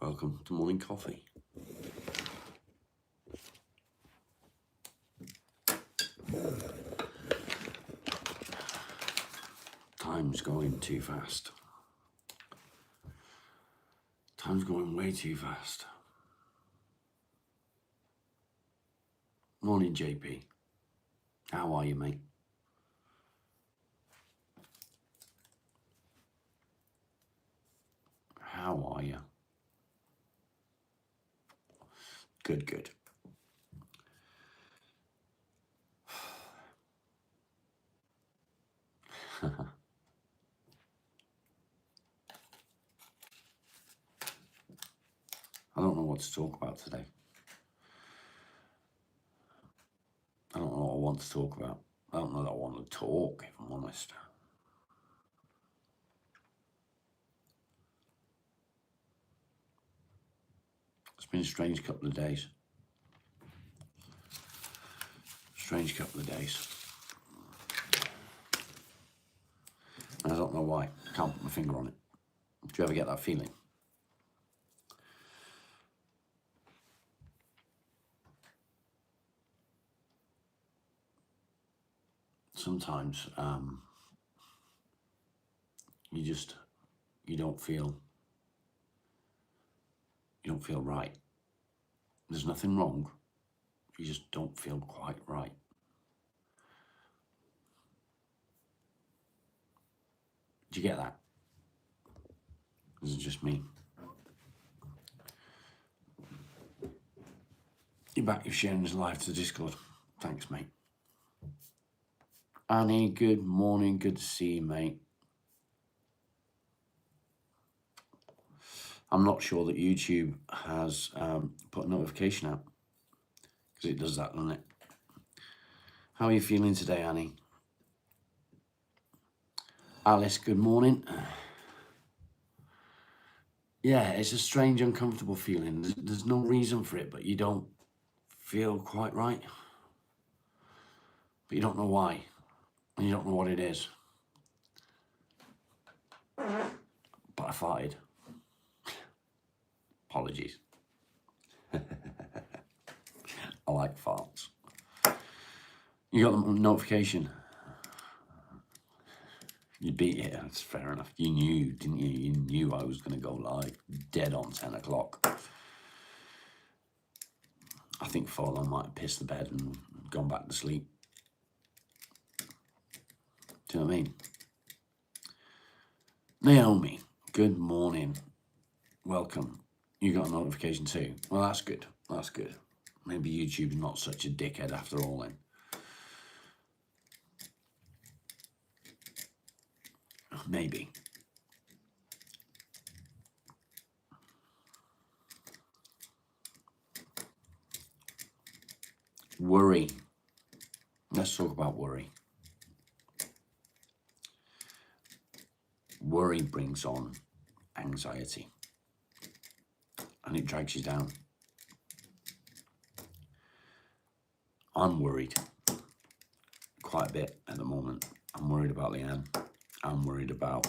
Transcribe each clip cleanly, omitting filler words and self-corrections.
Welcome to Morning Coffee. Time's going too fast. Time's going way too fast. Morning, JP. How are you, mate? How are you? Good, good. I don't know what to talk about today. I don't know what I want to talk about. I don't know that I want to talk, if I'm honest. It's been a strange couple of days. Strange couple of days. And I don't know why. I can't put my finger on it. Do you ever get that feeling? Sometimes you don't feel right. There's nothing wrong. You just don't feel quite right. Do you get that? Is it just me? You're back, you're sharing this live to Discord. Thanks, mate. Annie, good morning. Good to see you, mate. I'm not sure that YouTube has put a notification out, because it does that, doesn't it? How are you feeling today, Annie? Alice, good morning. Yeah, it's a strange, uncomfortable feeling. There's no reason for it, but you don't feel quite right. But you don't know why, and you don't know what it is. But I farted. Apologies. I like farts. You got the notification. You beat it, that's fair enough. You knew, didn't you? You knew I was going to go live dead on 10 o'clock. I think Falon might have pissed the bed and gone back to sleep. Do you know what I mean? Naomi, good morning. Welcome. You got a notification too. Well, that's good. That's good. Maybe YouTube's not such a dickhead after all then. Maybe. Worry. Let's talk about worry. Worry brings on anxiety, and it drags you down. I'm worried quite a bit at the moment. I'm worried about Leanne. I'm worried about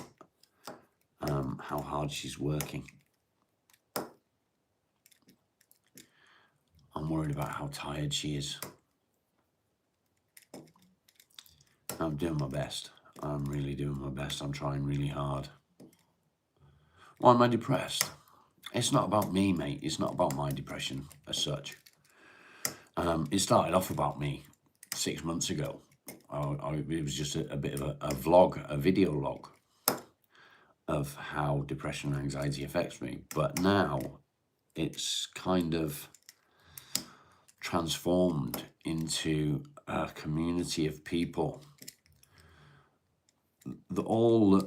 how hard she's working. I'm worried about how tired she is. I'm doing my best. I'm really doing my best. I'm trying really hard. Why am I depressed? It's not about me, mate. It's not about my depression as such. It started off about me 6 months ago. It was just a bit of a vlog, a video log of how depression and anxiety affects me. But now it's kind of transformed into a community of people that all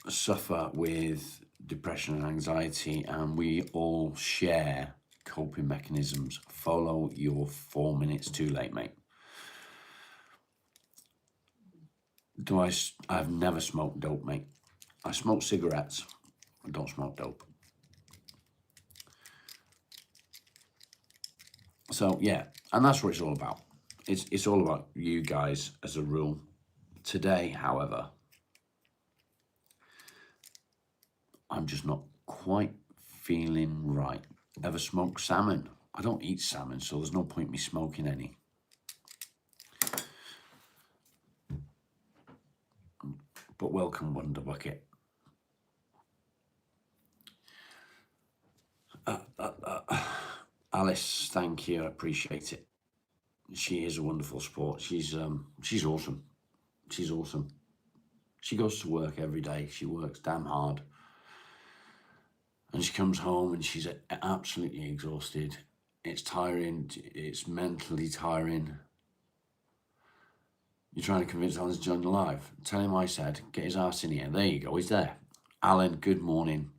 suffer with depression and anxiety, and we all share coping mechanisms. Follow your 4 minutes too late, mate. I've never smoked dope, mate. I smoke cigarettes. I don't smoke dope. So yeah, and that's what it's all about. It's all about you guys as a rule. Today, however, I'm just not quite feeling right. Ever smoked salmon? I don't eat salmon, so there's no point me smoking any. But welcome, Wonder Bucket. Alice, thank you. I appreciate it. She is a wonderful sport. She's awesome. She's awesome. She goes to work every day. She works damn hard. And she comes home and she's absolutely exhausted. It's tiring. It's mentally tiring. You're trying to convince Alan to join the live. Tell him I said, get his ass in here. There you go. He's there. Alan, good morning.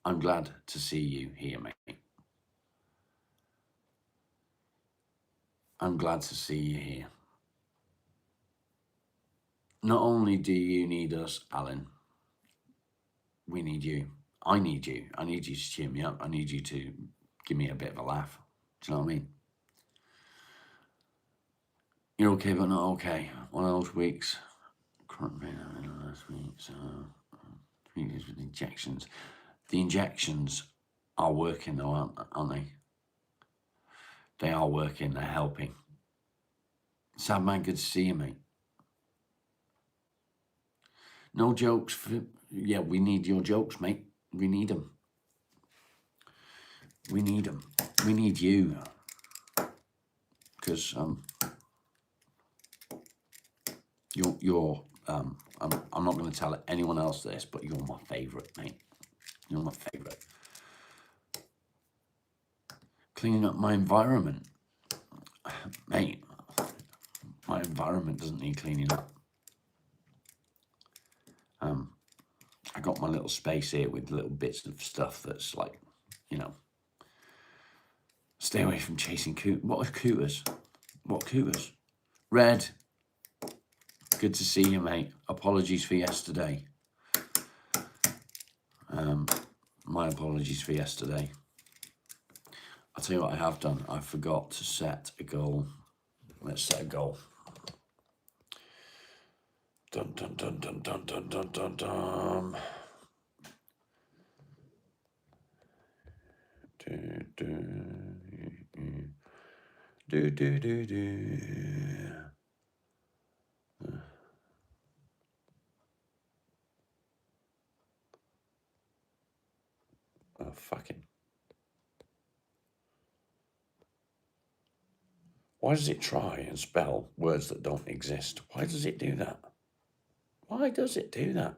I'm glad to see you here, mate. I'm glad to see you here. Not only do you need us, Alan, we need you. I need you. I need you to cheer me up. I need you to give me a bit of a laugh. Do you know what I mean? You're okay, but not okay. One of those weeks. Current pain last week, so 3 days with injections. The injections are working though, aren't they? They are working, they're helping. Sad man, good to see you, mate. No jokes. Yeah, we need your jokes, mate. We need them. We need them. We need you. Because you're I'm not going to tell anyone else this, but you're my favourite, mate. You're my favourite. Cleaning up my environment. Mate, my environment doesn't need cleaning up. I got my little space here with little bits of stuff that's like, you know, stay away from chasing coot. What are cooters? What cooters? Red, good to see you, mate. Apologies for yesterday. My apologies for yesterday. I'll tell you what I have done. I forgot to set a goal. Let's set a goal. Dun, dun, dun, dun, dun, dun, dun, dun, dun. Oh, fucking. Why does it try and spell words that don't exist? Why does it do that? Why does it do that?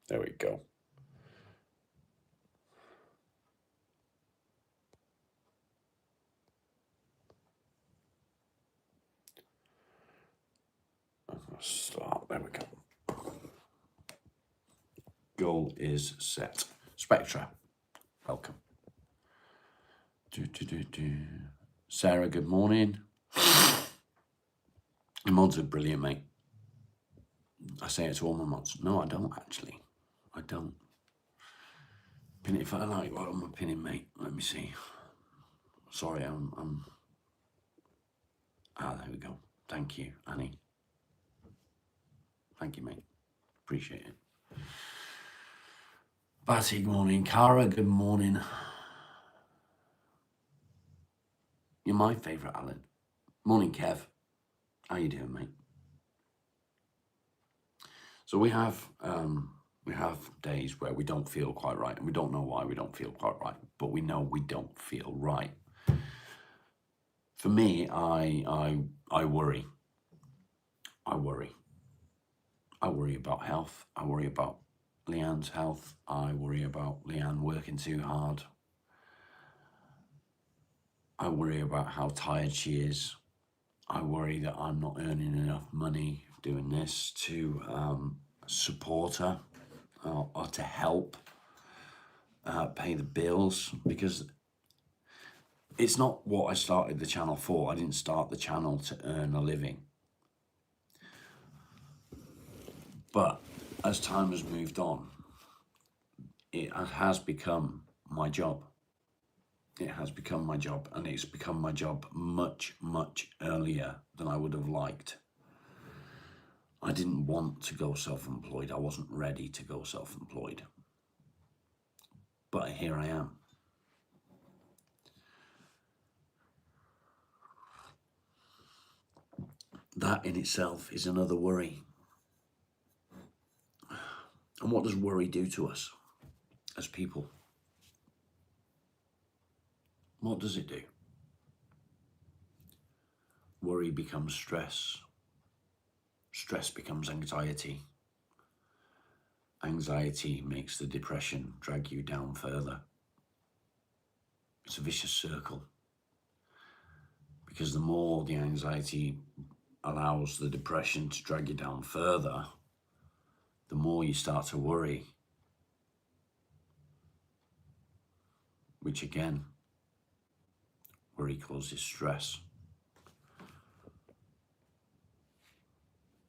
There we go. Start. There we go. Goal is set. Spectra, welcome. Sarah, good morning. The mods are brilliant, mate. I say it to all my mods. No, I don't actually. I don't. Pin it if I like. What am I pinning, mate? Let me see. Sorry, I'm. Ah, there we go. Thank you, Annie. Thank you, mate. Appreciate it. Batty, good morning. Cara, good morning. You're my favourite, Alan. Morning, Kev. How you doing, mate? So we have days where we don't feel quite right, and we don't know why we don't feel quite right, but we know we don't feel right. For me, I worry. I worry. I worry about health. I worry about Leanne's health. I worry about Leanne working too hard. I worry about how tired she is. I worry that I'm not earning enough money doing this to support her or to help pay the bills, because It's not what I started the channel for. I didn't start the channel to earn a living. But as time has moved on, it has become my job. It has become my job, and it's become my job much, much earlier than I would have liked. I didn't want to go self-employed. I wasn't ready to go self-employed. But here I am. That in itself is another worry. And what does worry do to us as people? What does it do? Worry becomes stress. Stress becomes anxiety. Anxiety makes the depression drag you down further. It's a vicious circle. Because the more the anxiety allows the depression to drag you down further, the more you start to worry. Which again, worry causes stress.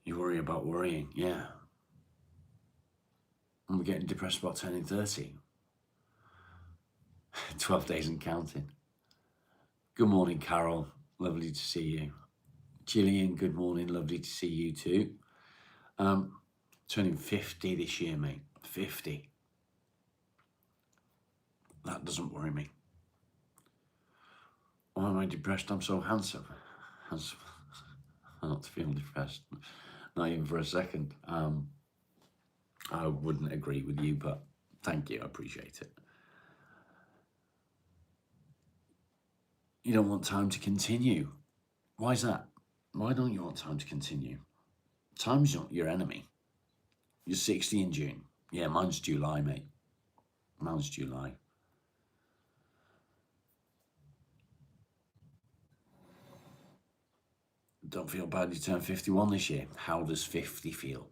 You worry about worrying, yeah. And we're getting depressed about turning 30. 12 days and counting. Good morning, Carol. Lovely to see you. Gillian, good morning. Lovely to see you too. Turning 50 this year, mate. 50. That doesn't worry me. Why am I depressed? I'm so handsome. Handsome. I'm not feeling depressed. Not even for a second. I wouldn't agree with you, but thank you. I appreciate it. You don't want time to continue. Why is that? Why don't you want time to continue? Time's not your enemy. You're 60 in June. Yeah, mine's July, mate. Mine's July. Don't feel bad you turned 51 this year. How does 50 feel?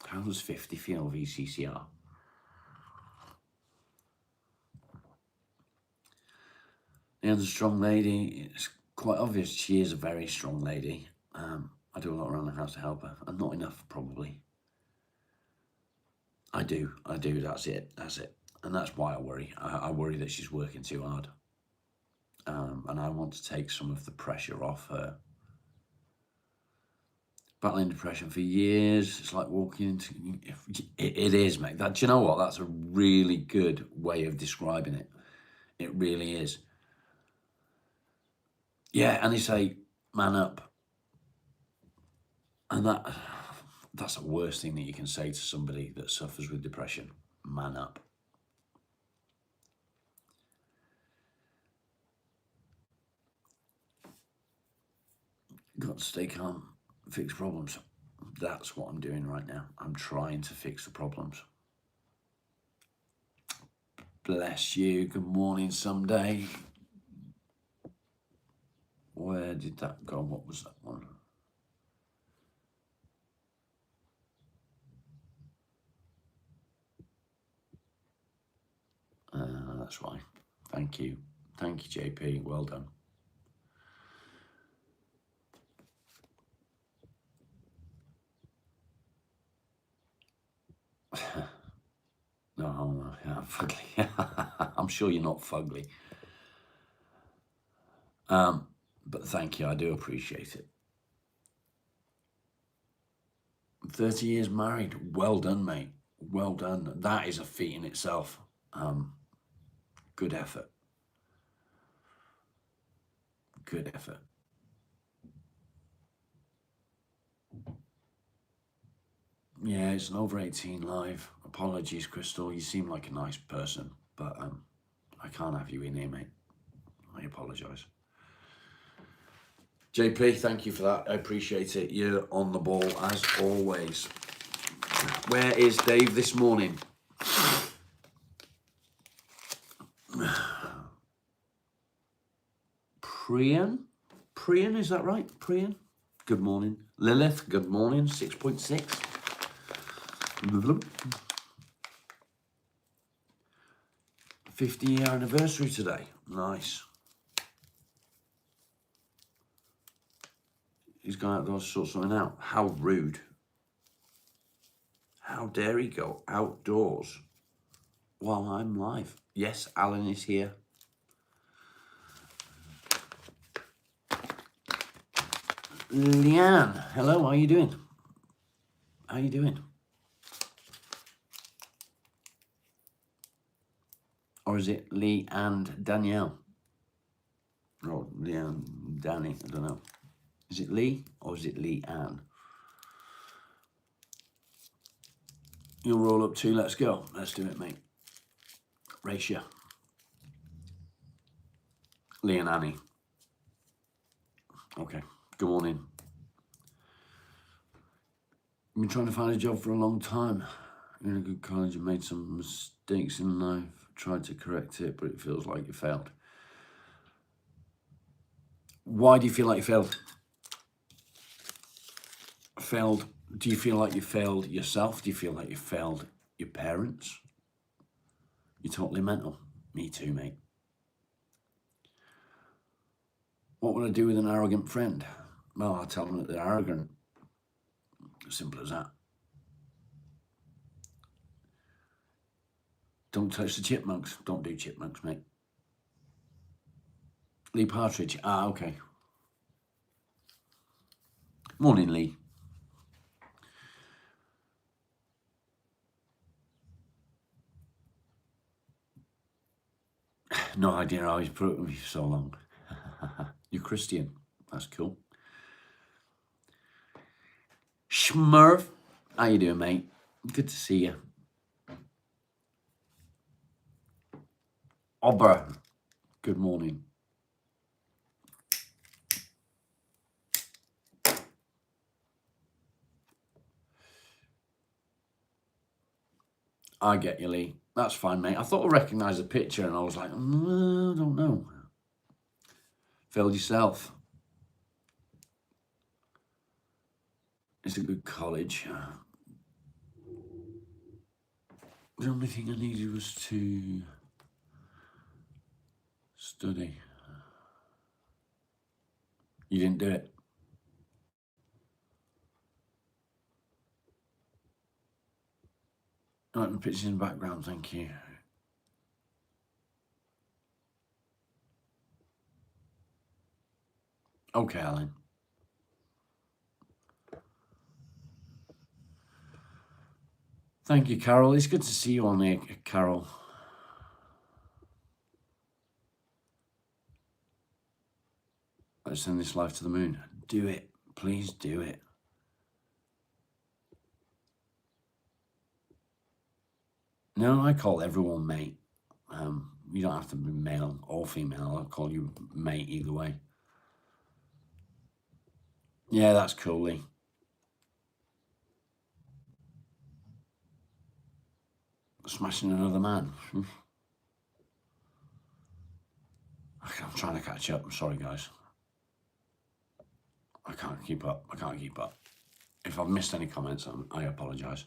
How does 50 feel, VCCR? Anne's a strong lady. It's quite obvious she is a very strong lady. I do a lot around the house to help her, and not enough, probably. I do, that's it. And that's why I worry. I worry that she's working too hard. And I want to take some of the pressure off her. Battling depression for years, it's like walking into... It is, mate. Do you know what? That's a really good way of describing it. It really is. Yeah, and they say, man up. And that's the worst thing that you can say to somebody that suffers with depression. Man up. Got to stay calm, fix problems. That's what I'm doing right now. I'm trying to fix the problems. Bless you. Good morning, someday. Where did that go? What was that one? That's why. Thank you. Thank you, JP. Well done. No, I'm fugly. I'm sure you're not fugly. But thank you. I do appreciate it. 30 years married. Well done, mate. Well done. That is a feat in itself. Good effort. Good effort. Yeah, it's an over 18 live. Apologies, Crystal. You seem like a nice person, but I can't have you in here, mate. I apologise. JP, thank you for that. I appreciate it. You're on the ball as always. Where is Dave this morning? Priyan? Priyan, is that right? Priyan? Good morning. Lilith, good morning. 6.6. 50-year anniversary today. Nice. He's gone outdoors to sort something out. How rude. How dare he go outdoors while I'm live? Yes, Alan is here. Leanne, hello, how are you doing? How you doing? Or is it Lee and Danielle? Or Leanne, Danny, I don't know. Is it Lee or is it Lee Ann? You'll roll up too, let's go. Let's do it, mate. Ratio. Lee and Annie. Okay, good morning. I've been trying to find a job for a long time. You're in a good college and made some mistakes in life. Tried to correct it, but it feels like you failed. Why do you feel like you failed? Failed? Do you feel like you failed yourself? Do you feel like you failed your parents? You're totally mental. Me too, mate. What would I do with an arrogant friend? Well, I'll tell them that they're arrogant. Simple as that. Don't touch the chipmunks. Don't do chipmunks, mate. Lee Partridge. Ah, okay. Morning, Lee. No idea how he's put it with me for so long. You're Christian. That's cool. Schmurf. How you doing, mate? Good to see you. Ober. Good morning. I get you, Lee. That's fine, mate. I thought I recognised the picture and I was like, I don't know. Failed yourself. It's a good college. The only thing I needed was to study. You didn't do it. I like my pictures in the background, thank you. Okay, Alan. Thank you, Carol. It's good to see you on here, Carol. Let's send this life to the moon. Do it. Please do it. No, I call everyone mate. You don't have to be male or female. I'll call you mate either way. Yeah, that's cool, Lee. Smashing another man. I'm trying to catch up. I'm sorry, guys. I can't keep up. If I've missed any comments, I apologise.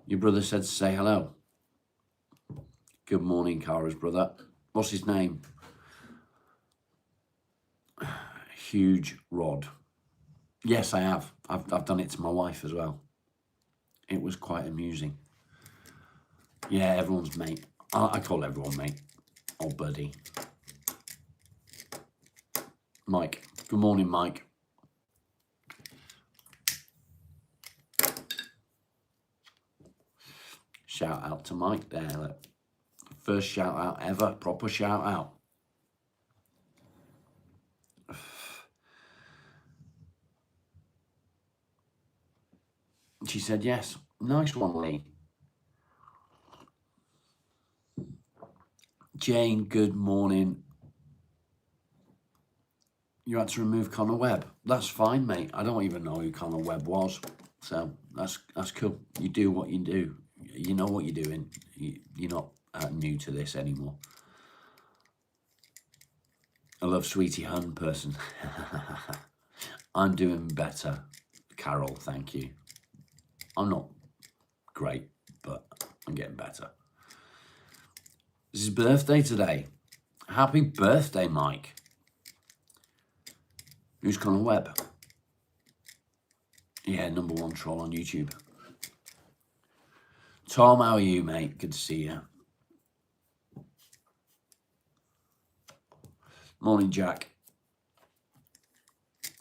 Your brother said to say hello. Good morning, Cara's brother. What's his name? Huge Rod. Yes, I have. I've done it to my wife as well. It was quite amusing. Yeah, everyone's mate. I call everyone mate or buddy. Mike. Good morning, Mike. Shout out to Mike there. Look. First shout out ever. Proper shout out. She said yes. Nice one, Lee. Jane, good morning. You had to remove Connor Webb. That's fine, mate. I don't even know who Connor Webb was. So that's cool. You do what you do. You know what you're doing. You're not new to this anymore. I love Sweetie Hun person. I'm doing better, Carol, thank you. I'm not great, but I'm getting better. It's his birthday today. Happy birthday, Mike. Who's Connor Webb? Yeah, #1 troll on YouTube. Tom, how are you, mate? Good to see you. Morning, Jack.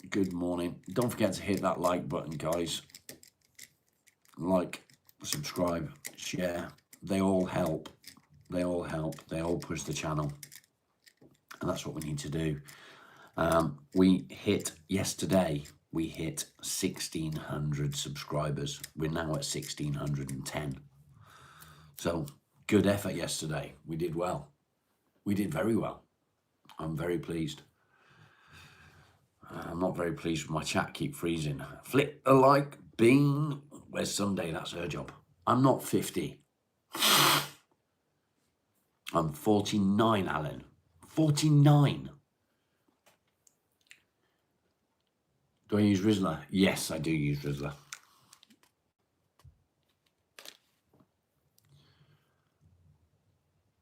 Good morning. Don't forget to hit that like button, guys. Like, subscribe, share. They all help. They all help. They all push the channel. And that's what we need to do. Yesterday, we hit 1,600 subscribers. We're now at 1,610. So, good effort yesterday. We did well. We did very well. I'm very pleased. I'm not very pleased with my chat keep freezing. Flick a like, Bean. Where's Sunday? That's her job. I'm not 50. I'm 49, Alan. 49. Do I use Rizzler? Yes, I do use Rizzler.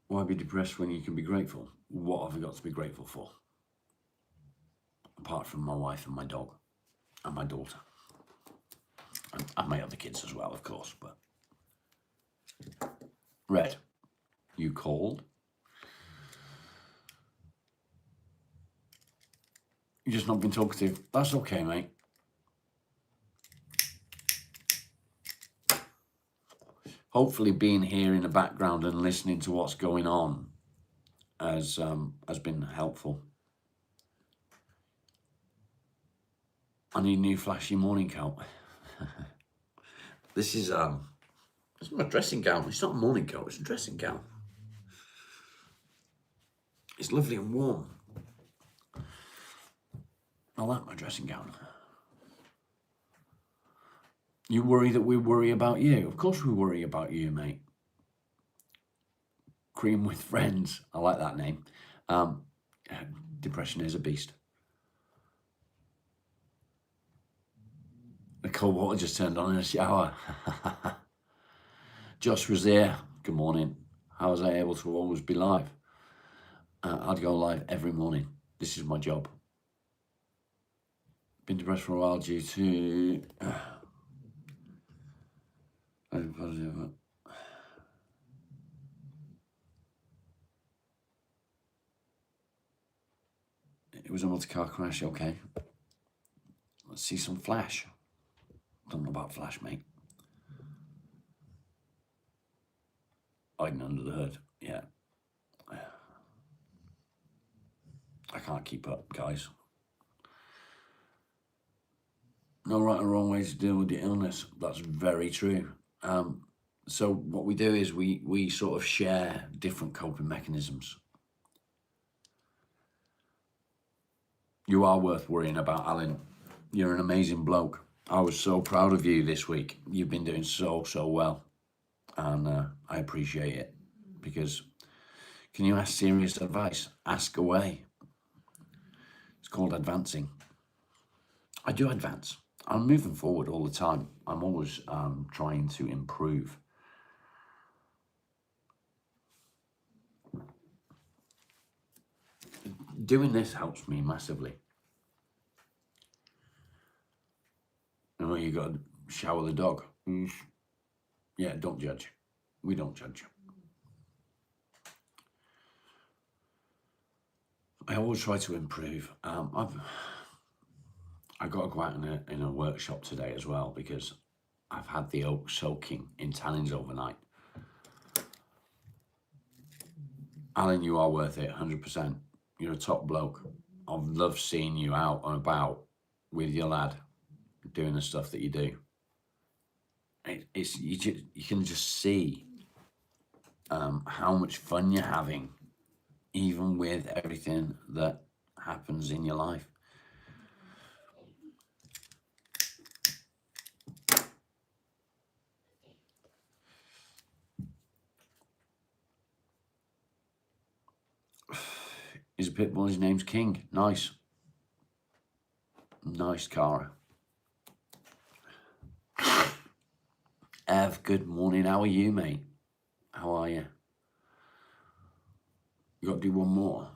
Why be depressed when you can be grateful? What have I got to be grateful for? Apart from my wife and my dog and my daughter. And my other kids as well, of course. But Red, you called? You've just not been talkative. That's okay, mate. Hopefully being here in the background and listening to what's going on has been helpful. I need a new flashy morning coat. This is it's my dressing gown. It's not a morning coat, it's a dressing gown. It's lovely and warm. I like my dressing gown. You worry that we worry about you? Of course we worry about you, mate. Cream with friends. I like that name. Depression is a beast. The cold water just turned on in the shower. Josh was there. Good morning. How was I able to always be live? I'd go live every morning. This is my job. Been depressed for a while due to... It was a multi-car crash, okay. Let's see some Flash. Don't know about Flash, mate. Hiding under the hood, yeah. I can't keep up, guys. No right or wrong way to deal with the illness. That's very true. So what we do is we sort of share different coping mechanisms. You are worth worrying about, Alan. You're an amazing bloke. I was so proud of you this week. You've been doing so well. And I appreciate it. Because can you ask serious advice? Ask away. It's called advancing. I do advance. I'm moving forward all the time. I'm always trying to improve. Doing this helps me massively. You know, you got to shower the dog. Yeah, don't judge. We don't judge. I always try to improve. I got to go out in a workshop today as well because I've had the oak soaking in tannins overnight. Alan, you are worth it, 100%. You're a top bloke. I've loved seeing you out and about with your lad doing the stuff that you do. You can just see how much fun you're having, even with everything that happens in your life. He's a pit bull, his name's King. Nice. Nice, Cara. Ev, good morning. How are you, mate? How are you? You got to do one more.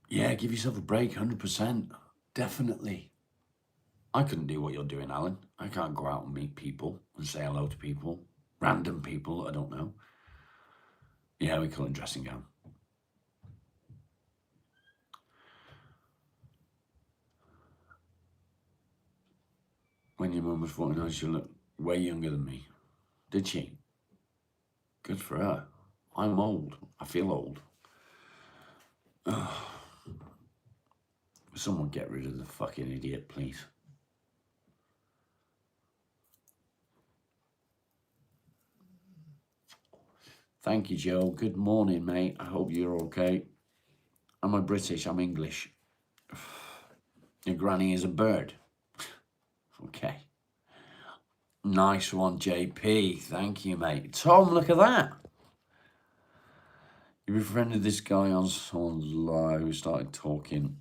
Yeah, give yourself a break, 100%. Definitely. I couldn't do what you're doing, Alan. I can't go out and meet people and say hello to people. Random people I don't know. Yeah, we call it dressing gown. When your mum was 49, she looked way younger than me. Did she? Good for her. I'm old. I feel old. Someone get rid of the fucking idiot, please. Thank you, Joe. Good morning, mate. I hope you're okay. Am I British? I'm English. Your granny is a bird. Okay. Nice one, JP. Thank you, mate. Tom, look at that. You befriended this guy on someone's live who started talking.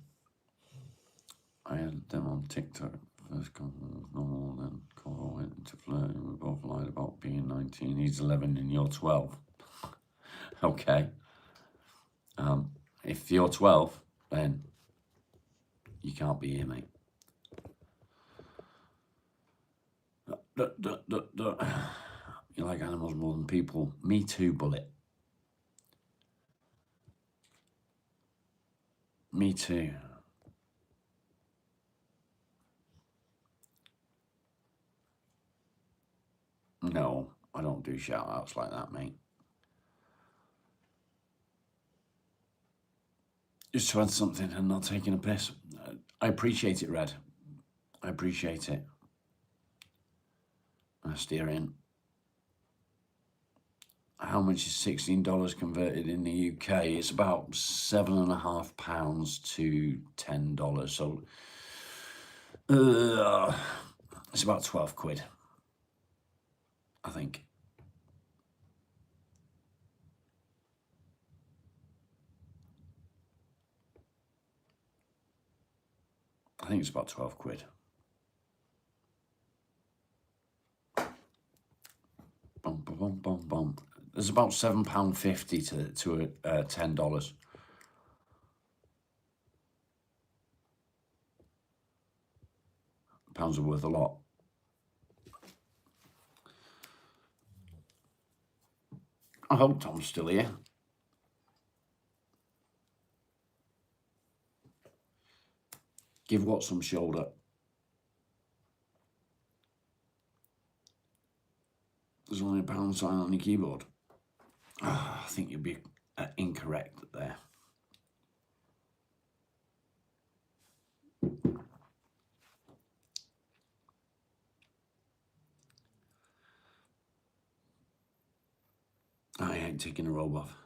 I had them on TikTok. First conversation was normal, then Cora went into flirting. We both lied about being 19. He's 11 and you're 12. Okay. If you're 12, then you can't be here, mate. You like animals more than people. Me too, Bullet. Me too. No, I don't do shout outs like that, mate. Just to add something and not taking a piss. I appreciate it, Red. I appreciate it. I steer in. How much is $16 converted in the UK? It's about £7.5 to $10. So it's about 12 quid, I think. I think it's about 12 quid. Bum, bum, bum, bum, bum. There's about £7.50 to $10. Pounds are worth a lot. I hope Tom's still here. Give what some shoulder. There's only a pound sign on your keyboard. I think you'd be incorrect there. I ain't taking a robe off.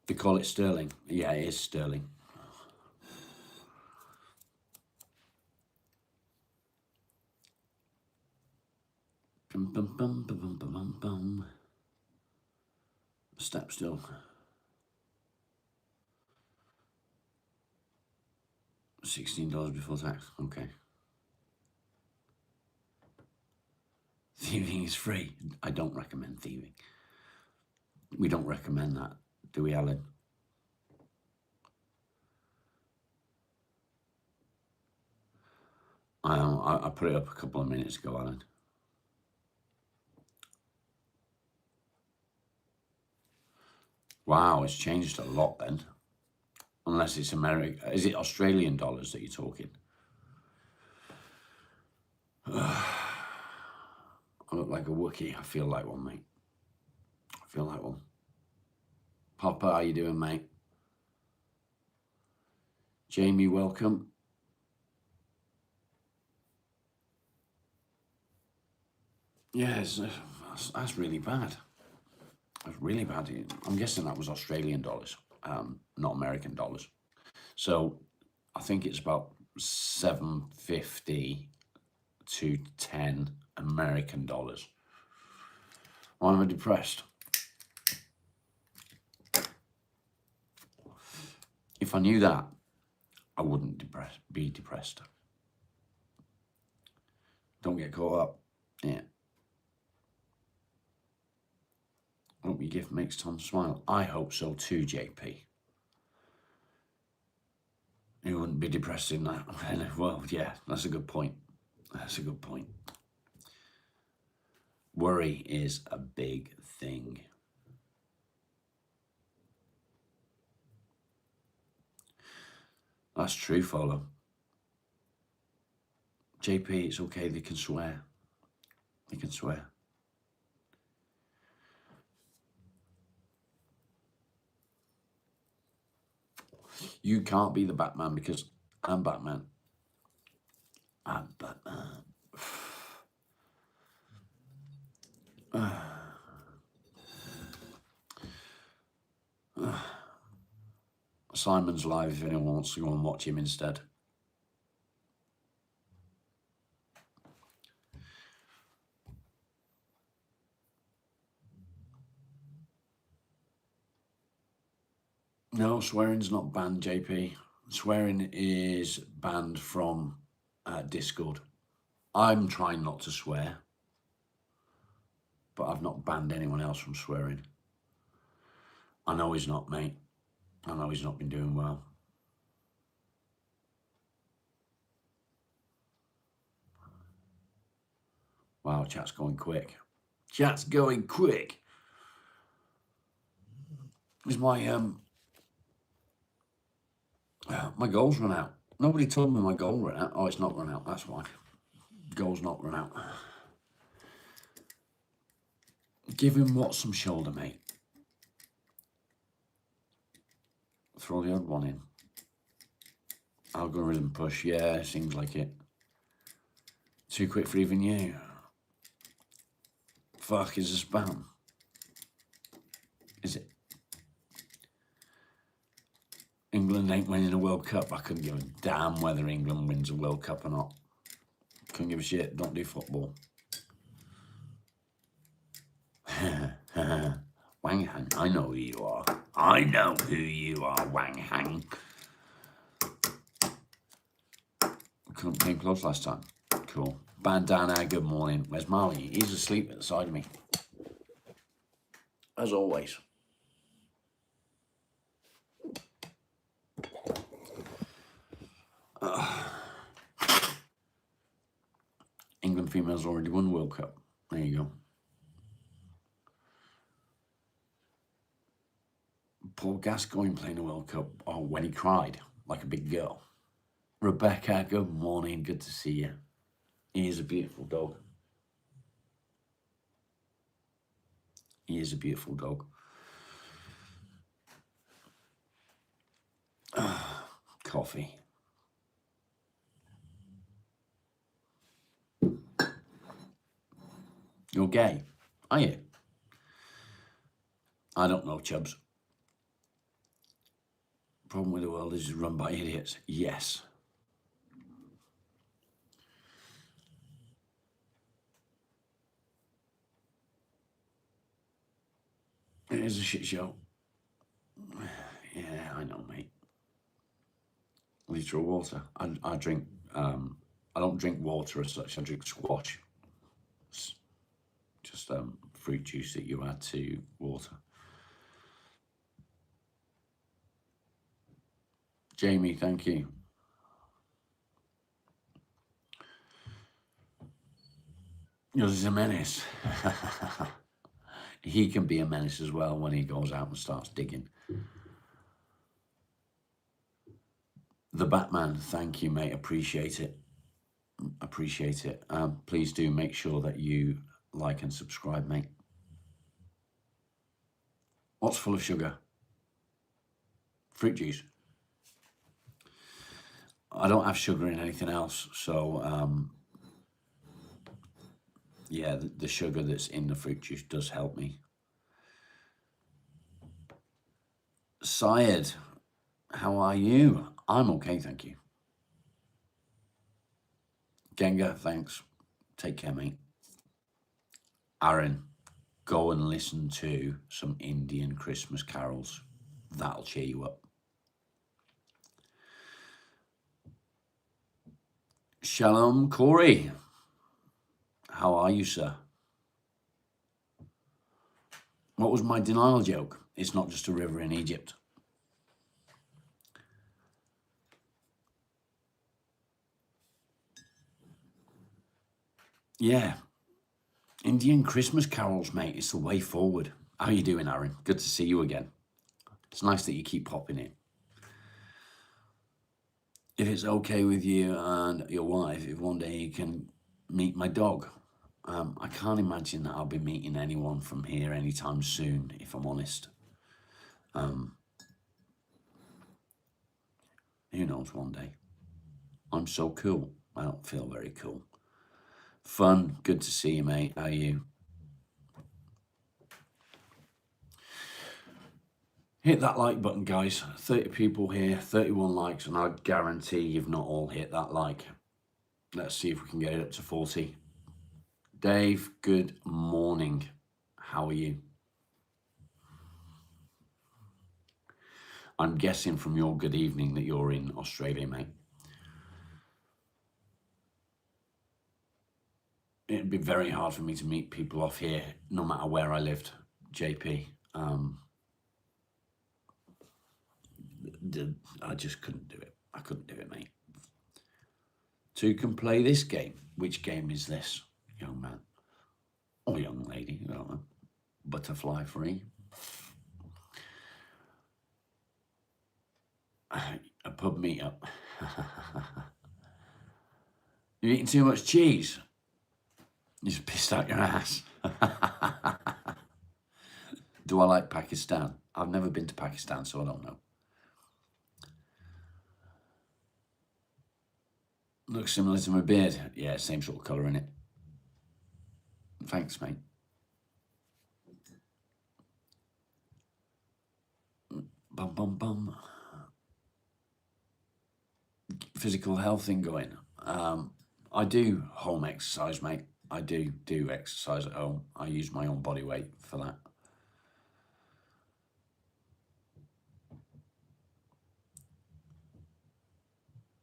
They call it sterling. Yeah, it is sterling. Bum, bum, bum, bum, bum, bum, bum. Step still. $16 before tax. Okay. Thieving is free. I don't recommend thieving. We don't recommend that, do we, Alan? I put it up a couple of minutes ago, Alan. Wow, it's changed a lot then. Unless it's American. Is it Australian dollars that you're talking? I look like a Wookiee. I feel like one, mate. I feel like one. Papa, how you doing, mate? Jamie, welcome. Yeah, that's really bad. That's really bad. I'm guessing that was Australian dollars, not American dollars. So I think it's about $7.50 to 10 American dollars. Why am I depressed? If I knew that, I wouldn't be depressed. Don't get caught up. Yeah. Hope your gift makes Tom smile. I hope so too, JP. You wouldn't be depressed in that. Well, yeah, that's a good point. That's a good point. Worry is a big thing. That's true, Follow. JP, it's okay, they can swear. They can swear. You can't be the Batman because I'm Batman. I'm Batman. Simon's live if anyone wants to go and watch him instead. No, swearing's not banned, JP. Swearing is banned from Discord. I'm trying not to swear, but I've not banned anyone else from swearing. I know he's not, mate. I know he's not been doing well. Wow, chat's going quick. Chat's going quick. Is my goal's run out. Nobody told me my goal ran out. Oh, it's not run out. That's why. Goal's not run out. Give him what some shoulder, mate. Throw the odd one in. Algorithm push. Yeah, seems like it. Too quick for even you. Fuck, is a spam. Is it? England ain't winning a World Cup. I couldn't give a damn whether England wins a World Cup or not. Couldn't give a shit. Don't do football. Wang Hang, I know who you are. I know who you are, Wang Hang. Couldn't came close last time. Cool. Bandana, good morning. Where's Marley? He's asleep at the side of me. As always. England females already won the World Cup. There you go. Paul Gascoigne playing the World Cup. Oh, when he cried like a big girl. Rebecca, good morning. Good to see you. He is a beautiful dog. He is a beautiful dog. Coffee. You're gay, are you? I don't know, Chubbs. Problem with the world is run by idiots. Yes. It is a shit show. Yeah, I know, mate. Litre of water. I drink, I don't drink water as such. I drink squash. It's just fruit juice that you add to water. Jamie, thank you. Yours is a menace. He can be a menace as well when he goes out and starts digging. The Batman, thank you, mate. Appreciate it. Appreciate it. Please do make sure that you like and subscribe, mate. What's full of sugar? Fruit juice. I don't have sugar in anything else, so yeah, the sugar that's in the fruit juice does help me. Syed, how are you? I'm okay, thank you. Genga, thanks. Take care, mate. Aaron, go and listen to some Indian Christmas carols. That'll cheer you up. Shalom, Corey. How are you, sir? What was my denial joke? It's not just a river in Egypt. Yeah. Indian Christmas carols, mate. It's the way forward. How you doing, Aaron? Good to see you again. It's nice that you keep popping in. If it's okay with you and your wife, if one day you can meet my dog. I can't imagine that I'll be meeting anyone from here anytime soon, if I'm honest. Who knows one day. I'm so cool. I don't feel very cool. Fun. Good to see you, mate. How are you? Hit that like button, guys. 30 people here, 31 likes, and I guarantee you've not all hit that like. Let's see if we can get it up to 40. Dave, good morning. How are you? I'm guessing from your good evening that you're in Australia, mate. It'd be very hard for me to meet people off here, no matter where I lived, JP. I just couldn't do it. I couldn't do it, mate. Two can play this game. Which game is this, young man? Or young lady, I don't know. Butterfly free. A pub meetup. You're eating too much cheese. You just pissed out your ass. Do I like Pakistan? I've never been to Pakistan, so I don't know. Looks similar to my beard. Yeah, same sort of colour in it. Thanks, mate. Bum, bum, bum. Physical health thing going. I do home exercise, mate. I do exercise at home. I use my own body weight for that.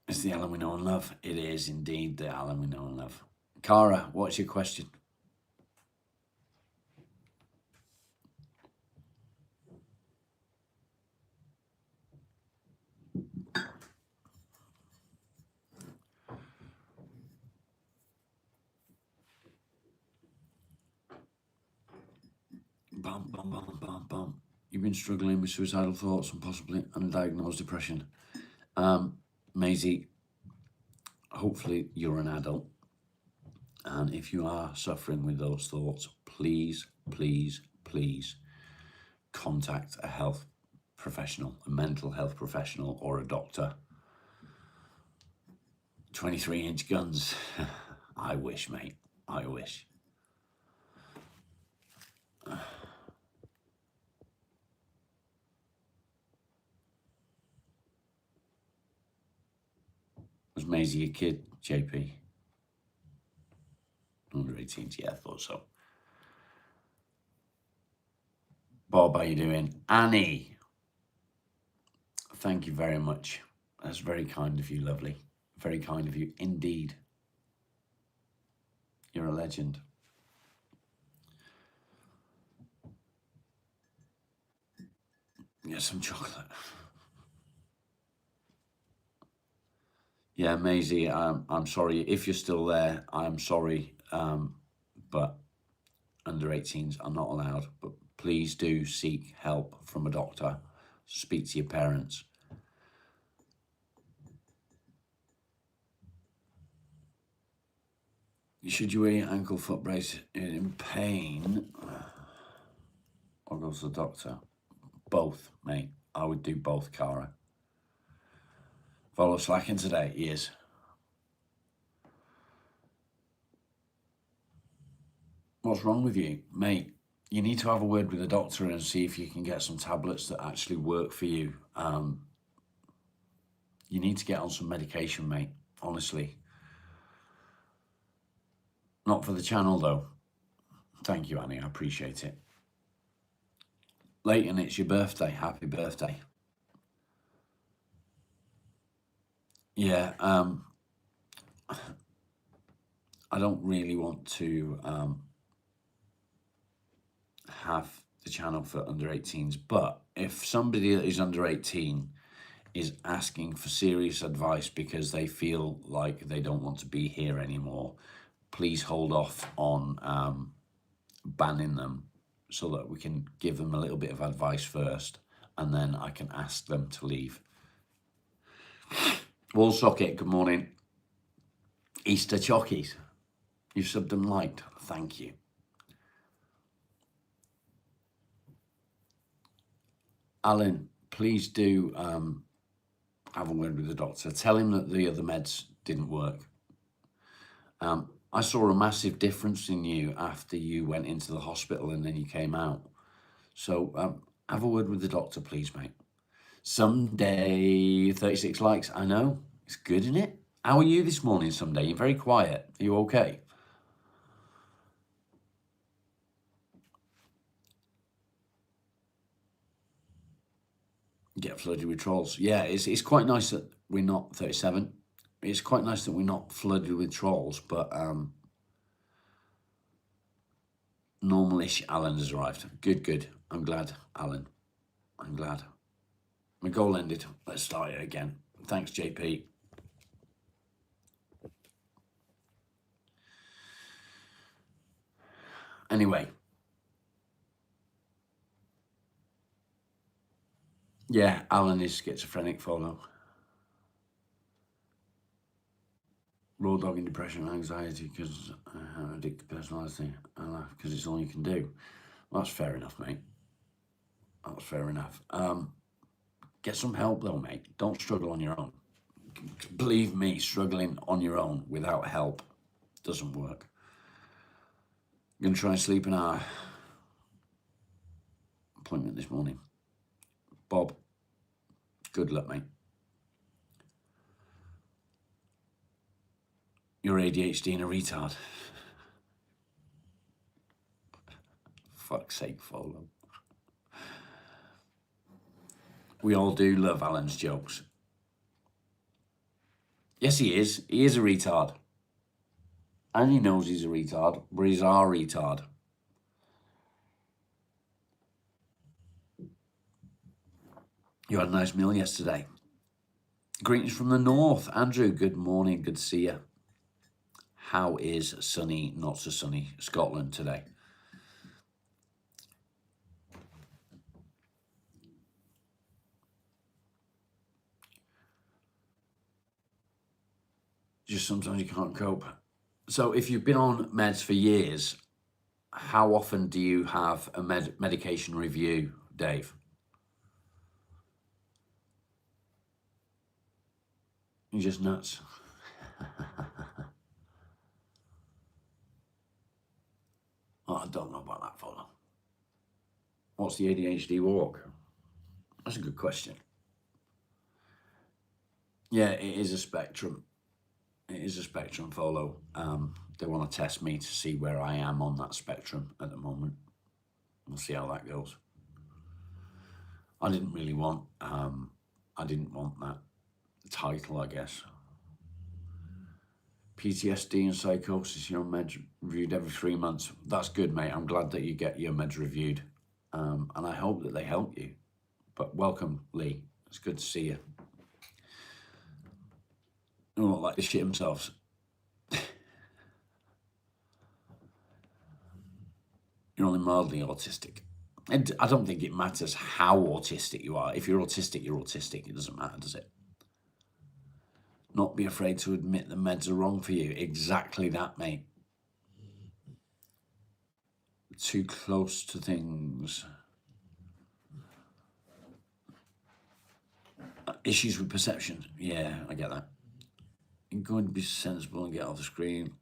It's the Alan we know and love. It is indeed the Alan we know and love. Cara, what's your question? Bum, bum, bum, bum, bum. You've been struggling with suicidal thoughts and possibly undiagnosed depression. Maisie, hopefully you're an adult. And if you are suffering with those thoughts, please, please, please contact a health professional, a mental health professional, or a doctor. 23-inch guns. I wish, mate. I wish. Was Maisie a kid, JP? Under 18s, yeah, I thought so. Bob, how you doing? Annie, thank you very much. That's very kind of you, lovely. Very kind of you indeed. You're a legend. Get some chocolate. Yeah, Maisie, I'm sorry. If you're still there, I'm sorry. But under 18s are not allowed. But please do seek help from a doctor. Speak to your parents. Should you wear your ankle foot brace in pain or go to the doctor? Both, mate. I would do both, Cara. Follow slacking today, yes. What's wrong with you, mate? You need to have a word with the doctor and see if you can get some tablets that actually work for you. You need to get on some medication, mate, honestly. Not for the channel, though. Thank you, Annie. I appreciate it. Leighton, it's your birthday. Happy birthday. Yeah, I don't really want to have the channel for under 18s. But if somebody that is under 18 is asking for serious advice because they feel like they don't want to be here anymore, please hold off on banning them so that we can give them a little bit of advice first, and then I can ask them to leave. Wall Socket, good morning. Easter Chockies, you've subbed and liked. Thank you. Alan, please do have a word with the doctor. Tell him that the other meds didn't work. I saw a massive difference in you after you went into the hospital and then you came out. So have a word with the doctor, please, mate. Someday, 36 likes. I know. It's good, isn't it? How are you this morning, Someday? You're very quiet. Are you okay? Get flooded with trolls. Yeah, it's quite nice that we're not 37. It's quite nice that we're not flooded with trolls, but normal-ish Alan has arrived. Good, good. I'm glad, Alan. I'm glad. My goal ended. Let's start it again. Thanks, JP. Anyway. Yeah, Alan is schizophrenic, follow. Raw dog in depression and anxiety because I have addictive personality. I laugh because it's all you can do. Well, that's fair enough, mate. That's fair enough. Get some help though, mate. Don't struggle on your own. Believe me, struggling on your own without help doesn't work. I'm going to try and sleep an hour. Appointment this morning. Bob, good luck, mate. You're ADHD and a retard. Fuck's sake, follow. We all do love Alan's jokes. Yes, he is. He is a retard. And he knows he's a retard, but he's our retard. You had a nice meal yesterday. Greetings from the north. Andrew, good morning. Good to see you. How is sunny, not so sunny Scotland today? Just sometimes you can't cope. So if you've been on meds for years, how often do you have a medication review, Dave? You're just nuts. Oh, I don't know about that, fella. What's the ADHD walk? That's a good question. Yeah, it is a spectrum. It is a spectrum, follow. They want to test me to see where I am on that spectrum at the moment. We'll see how that goes. I didn't really want, I didn't want that title, I guess. PTSD and psychosis, you're meds reviewed every 3 months. That's good, mate. I'm glad that you get your meds reviewed. And I hope that they help you. But welcome, Lee. It's good to see you. They don't like to shit themselves. You're only mildly autistic. And I don't think it matters how autistic you are. If you're autistic, you're autistic. It doesn't matter, does it? Not be afraid to admit the meds are wrong for you. Exactly that, mate. Too close to things. Issues with perception. Yeah, I get that. You're going to be sensible and get off the screen.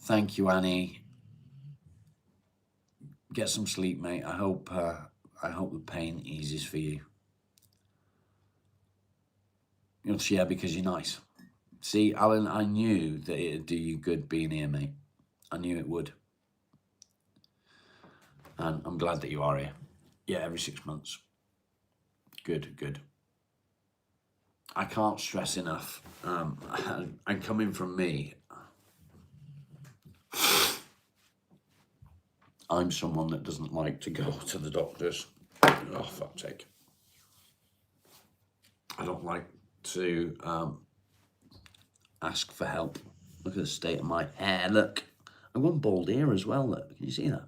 Thank you, Annie. Get some sleep, mate. I hope the pain eases for you. You'll share because you're nice. See, Alan, I knew that it'd do you good being here, mate. I knew it would. And I'm glad that you are here. Yeah, every 6 months. Good, good. I can't stress enough. And coming from me, I'm someone that doesn't like to go to the doctors. Oh, fuck's sake. I don't like to ask for help. Look at the state of my hair, look. I've got bald ear as well, look. Can you see that?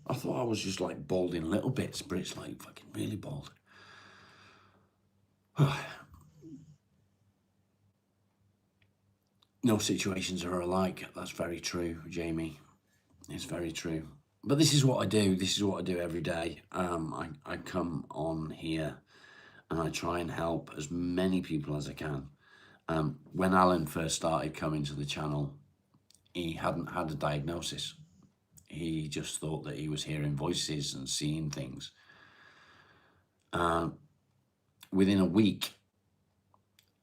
I thought I was just like bald in little bits, but it's like fucking really bald. No situations are alike. That's very true, Jamie. It's very true. But this is what I do. This is what I do every day. I come on here and I try and help as many people as I can. When Alan first started coming to the channel, he hadn't had a diagnosis. He just thought that he was hearing voices and seeing things. Within a week,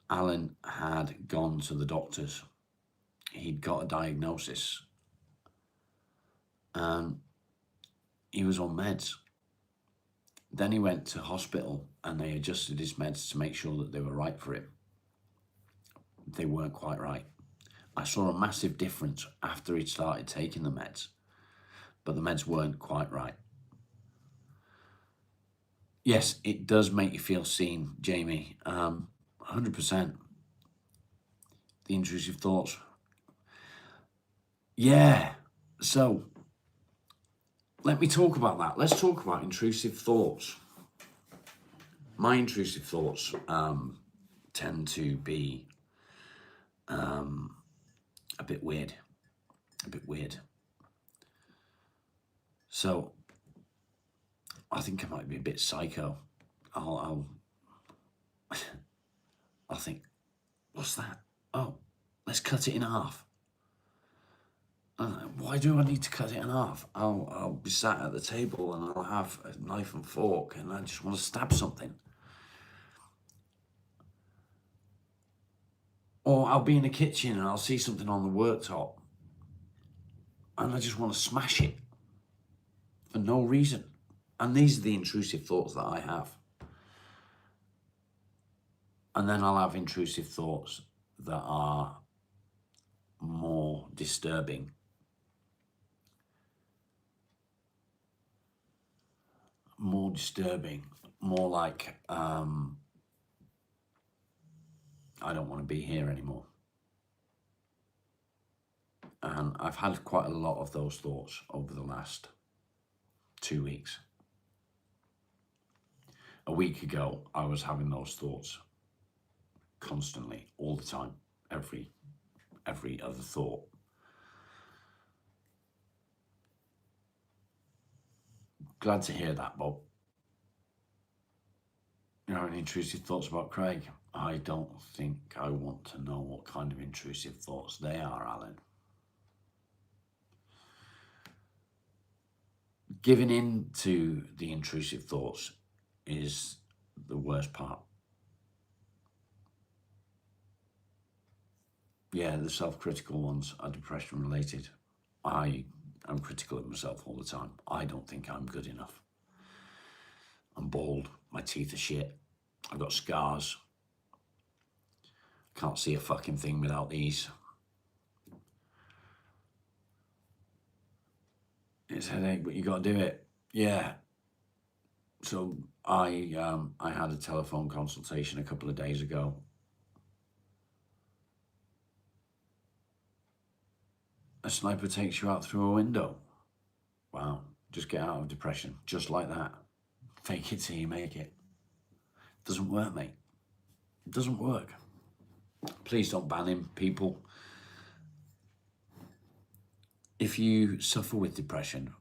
Alan had gone to the doctors. He'd got a diagnosis. And he was on meds. Then he went to hospital and they adjusted his meds to make sure that they were right for him. They weren't quite right. I saw a massive difference after he'd started taking the meds, but the meds weren't quite right. Yes, it does make you feel seen, Jamie. 100%. The intrusive thoughts. Yeah, so let me talk about that. Let's talk about intrusive thoughts. My intrusive thoughts tend to be a bit weird. So I think I might be a bit psycho. I'll think, what's that? Oh, let's cut it in half. Why do I need to cut it in half? I'll be sat at the table and I'll have a knife and fork and I just want to stab something. Or I'll be in the kitchen and I'll see something on the worktop and I just want to smash it for no reason. And these are the intrusive thoughts that I have. And then I'll have intrusive thoughts that are more disturbing. More like, I don't want to be here anymore. And I've had quite a lot of those thoughts over the last 2 weeks. A week ago, I was having those thoughts constantly, all the time, every other thought. Glad to hear that, Bob. You know, any intrusive thoughts about Craig? I don't think I want to know what kind of intrusive thoughts they are, Alan. Giving in to the intrusive thoughts is the worst part. Yeah, the self-critical ones are depression related. I am critical of myself all the time. I don't think I'm good enough. I'm bald, my teeth are shit, I've got scars. Can't see a fucking thing without these. It's a headache, but you got to do it. Yeah. So I had a telephone consultation a couple of days ago. A sniper takes you out through a window. Wow. Just get out of depression. Just like that. Fake it till you make it. Doesn't work, mate. It doesn't work. Please don't ban him, people. If you suffer with depression,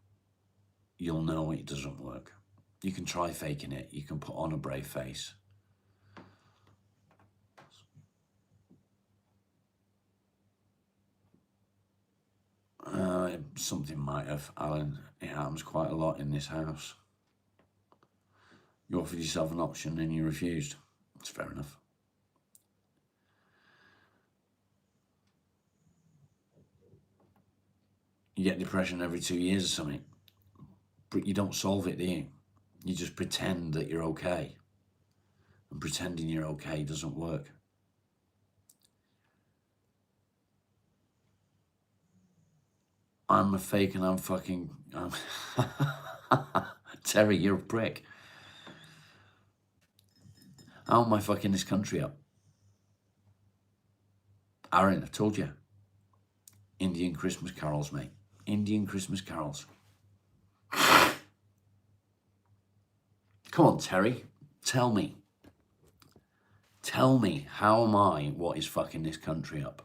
you'll know it doesn't work. You can try faking it. You can put on a brave face. Something might have, Alan. It happens quite a lot in this house. You offered yourself an option and you refused. It's fair enough. You get depression every 2 years or something, but you don't solve it, do you? You just pretend that you're okay. And pretending you're okay doesn't work. I'm a fake and I'm fucking... Terry, you're a prick. How am I fucking this country up? Aaron, I told you. Indian Christmas carols, mate. Indian Christmas carols. Come on, Terry. Tell me. Tell me, how am I what is fucking this country up?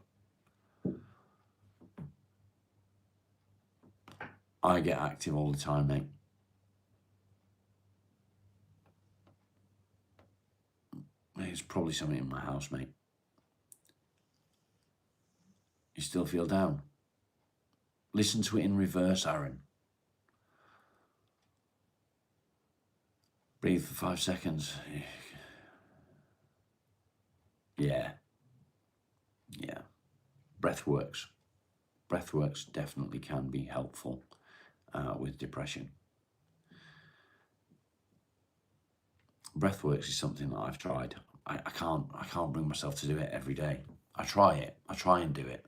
I get active all the time, mate. There's probably something in my house, mate. You still feel down? Listen to it in reverse, Aaron. Breathe for 5 seconds. Yeah. Yeah. Breath works. Breath works definitely can be helpful with depression. Breathworks is something that I've tried. I can't bring myself to do it every day. I try it. I try and do it.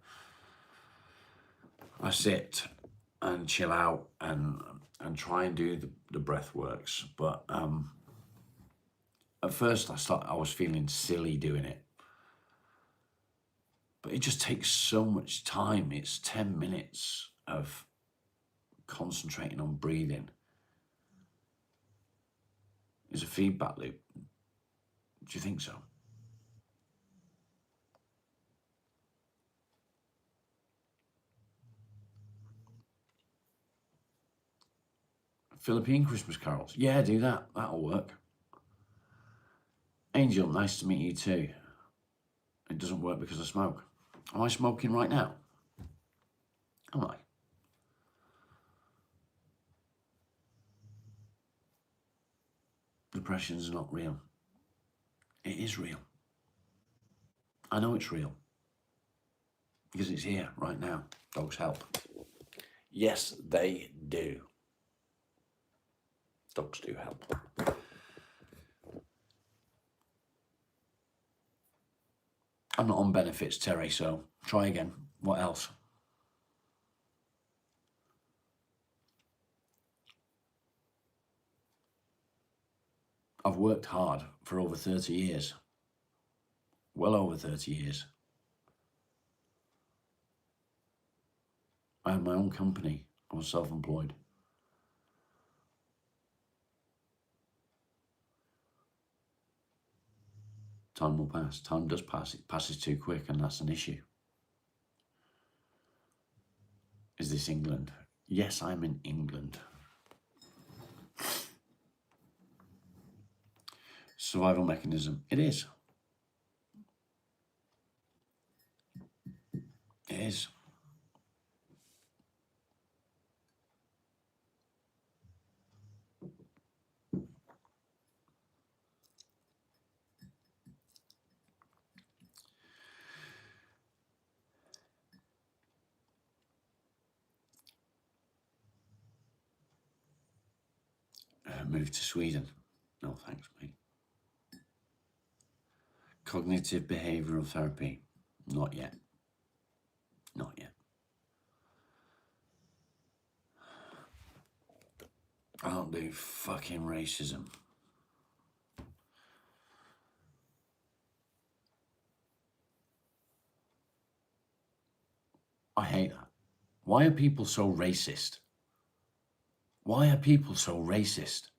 I sit and chill out and try and do the breathworks. But at first I was feeling silly doing it. But it just takes so much time. It's 10 minutes of concentrating on breathing. There's a feedback loop. Do you think so? Philippine Christmas carols. Yeah, do that. That'll work. Angel, nice to meet you too. It doesn't work because I smoke. Am I smoking right now? Am I? Depression's not real. It is real. I know it's real. Because it's here right now. Dogs help. Yes, they do. Dogs do help. I'm not on benefits, Terry, so try again. What else? I've worked hard for over 30 years. Well over 30 years. I had my own company. I was self-employed. Time will pass. Time does pass. It passes too quick, and that's an issue. Is this England? Yes, I'm in England. Survival mechanism. It is. It is. Move to Sweden. No thanks, mate. Cognitive behavioral therapy. Not yet. Not yet. I don't do fucking racism. I hate that. Why are people so racist? Why are people so racist?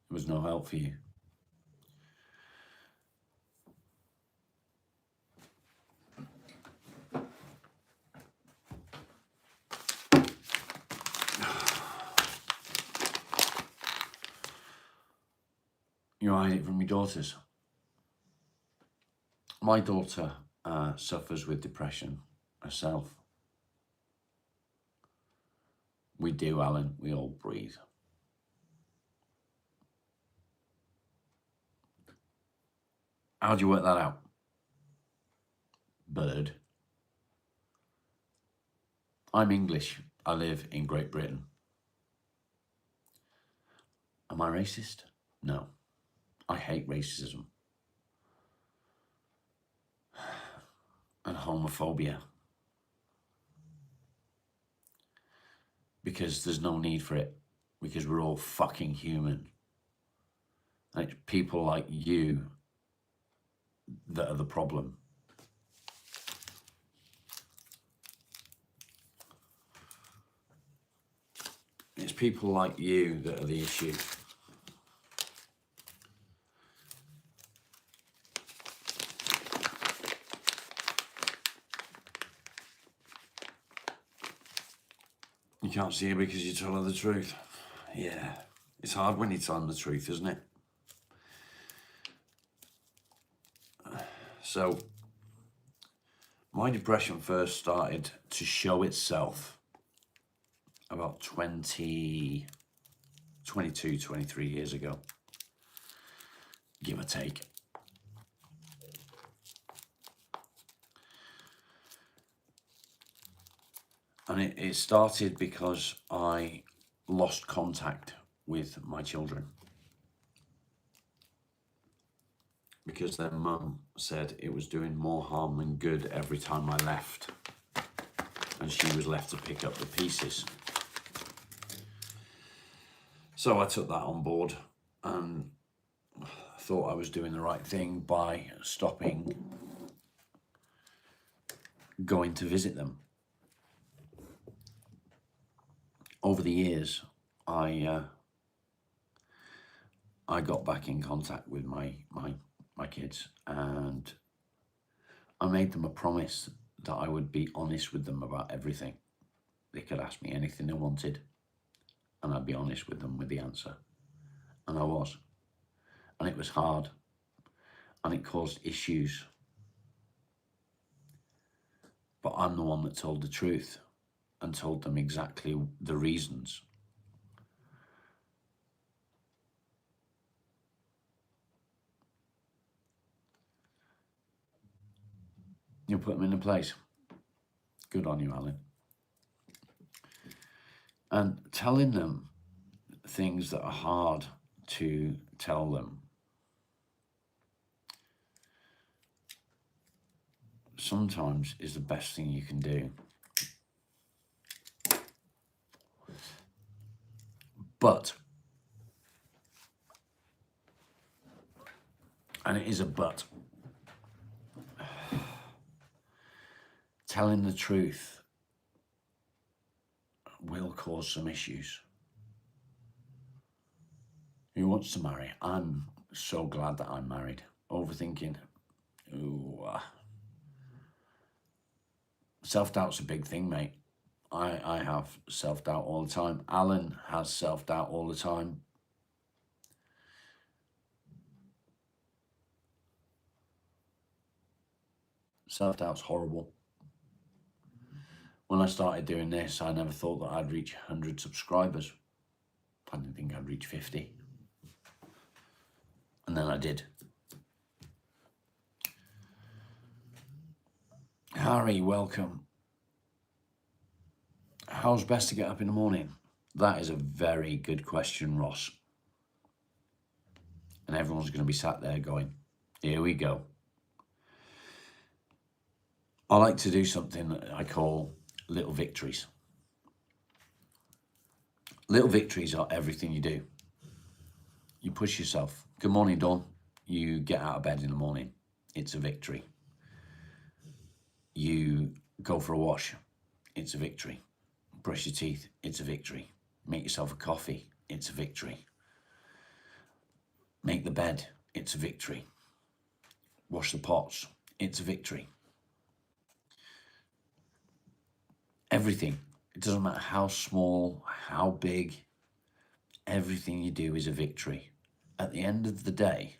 There was no help for you. You hide it from your daughters. My daughter suffers with depression herself. We do, Alan. We all breathe. How do you work that out? Bird. I'm English. I live in Great Britain. Am I racist? No. I hate racism. homophobia, because there's no need for it, because we're all fucking human. And it's people like you that are the problem. It's people like you that are the issue. You can't see it because you tell her the truth. Yeah, it's hard when you tell them the truth, isn't it? So, my depression first started to show itself about 22, 23 years ago, give or take. And it started because I lost contact with my children. Because their mum said it was doing more harm than good every time I left. And she was left to pick up the pieces. So I took that on board and thought I was doing the right thing by stopping going to visit them. Over the years, I got back in contact with my kids, and I made them a promise that I would be honest with them about everything. They could ask me anything they wanted, and I'd be honest with them with the answer. And I was. And it was hard. And it caused issues. But I'm the one that told the truth and told them exactly the reasons. You put them in a place. Good on you, Alan. And telling them things that are hard to tell them sometimes is the best thing you can do. But, and it is a but, telling the truth will cause some issues. Who wants to marry? I'm so glad that I'm married. Overthinking. Ooh. Self-doubt's a big thing, mate. I have self-doubt all the time. Alan has self-doubt all the time. Self-doubt's horrible. When I started doing this, I never thought that I'd reach 100 subscribers. I didn't think I'd reach 50. And then I did. Harry, welcome. How's best to get up in the morning? That is a very good question, Ross. And everyone's going to be sat there going, here we go. I like to do something that I call little victories. Little victories are everything you do. You push yourself. Good morning, Dawn. You get out of bed in the morning. It's a victory. You go for a wash. It's a victory. Brush your teeth. It's a victory. Make yourself a coffee. It's a victory. Make the bed. It's a victory. Wash the pots. It's a victory. Everything. It doesn't matter how small, how big. Everything you do is a victory. At the end of the day,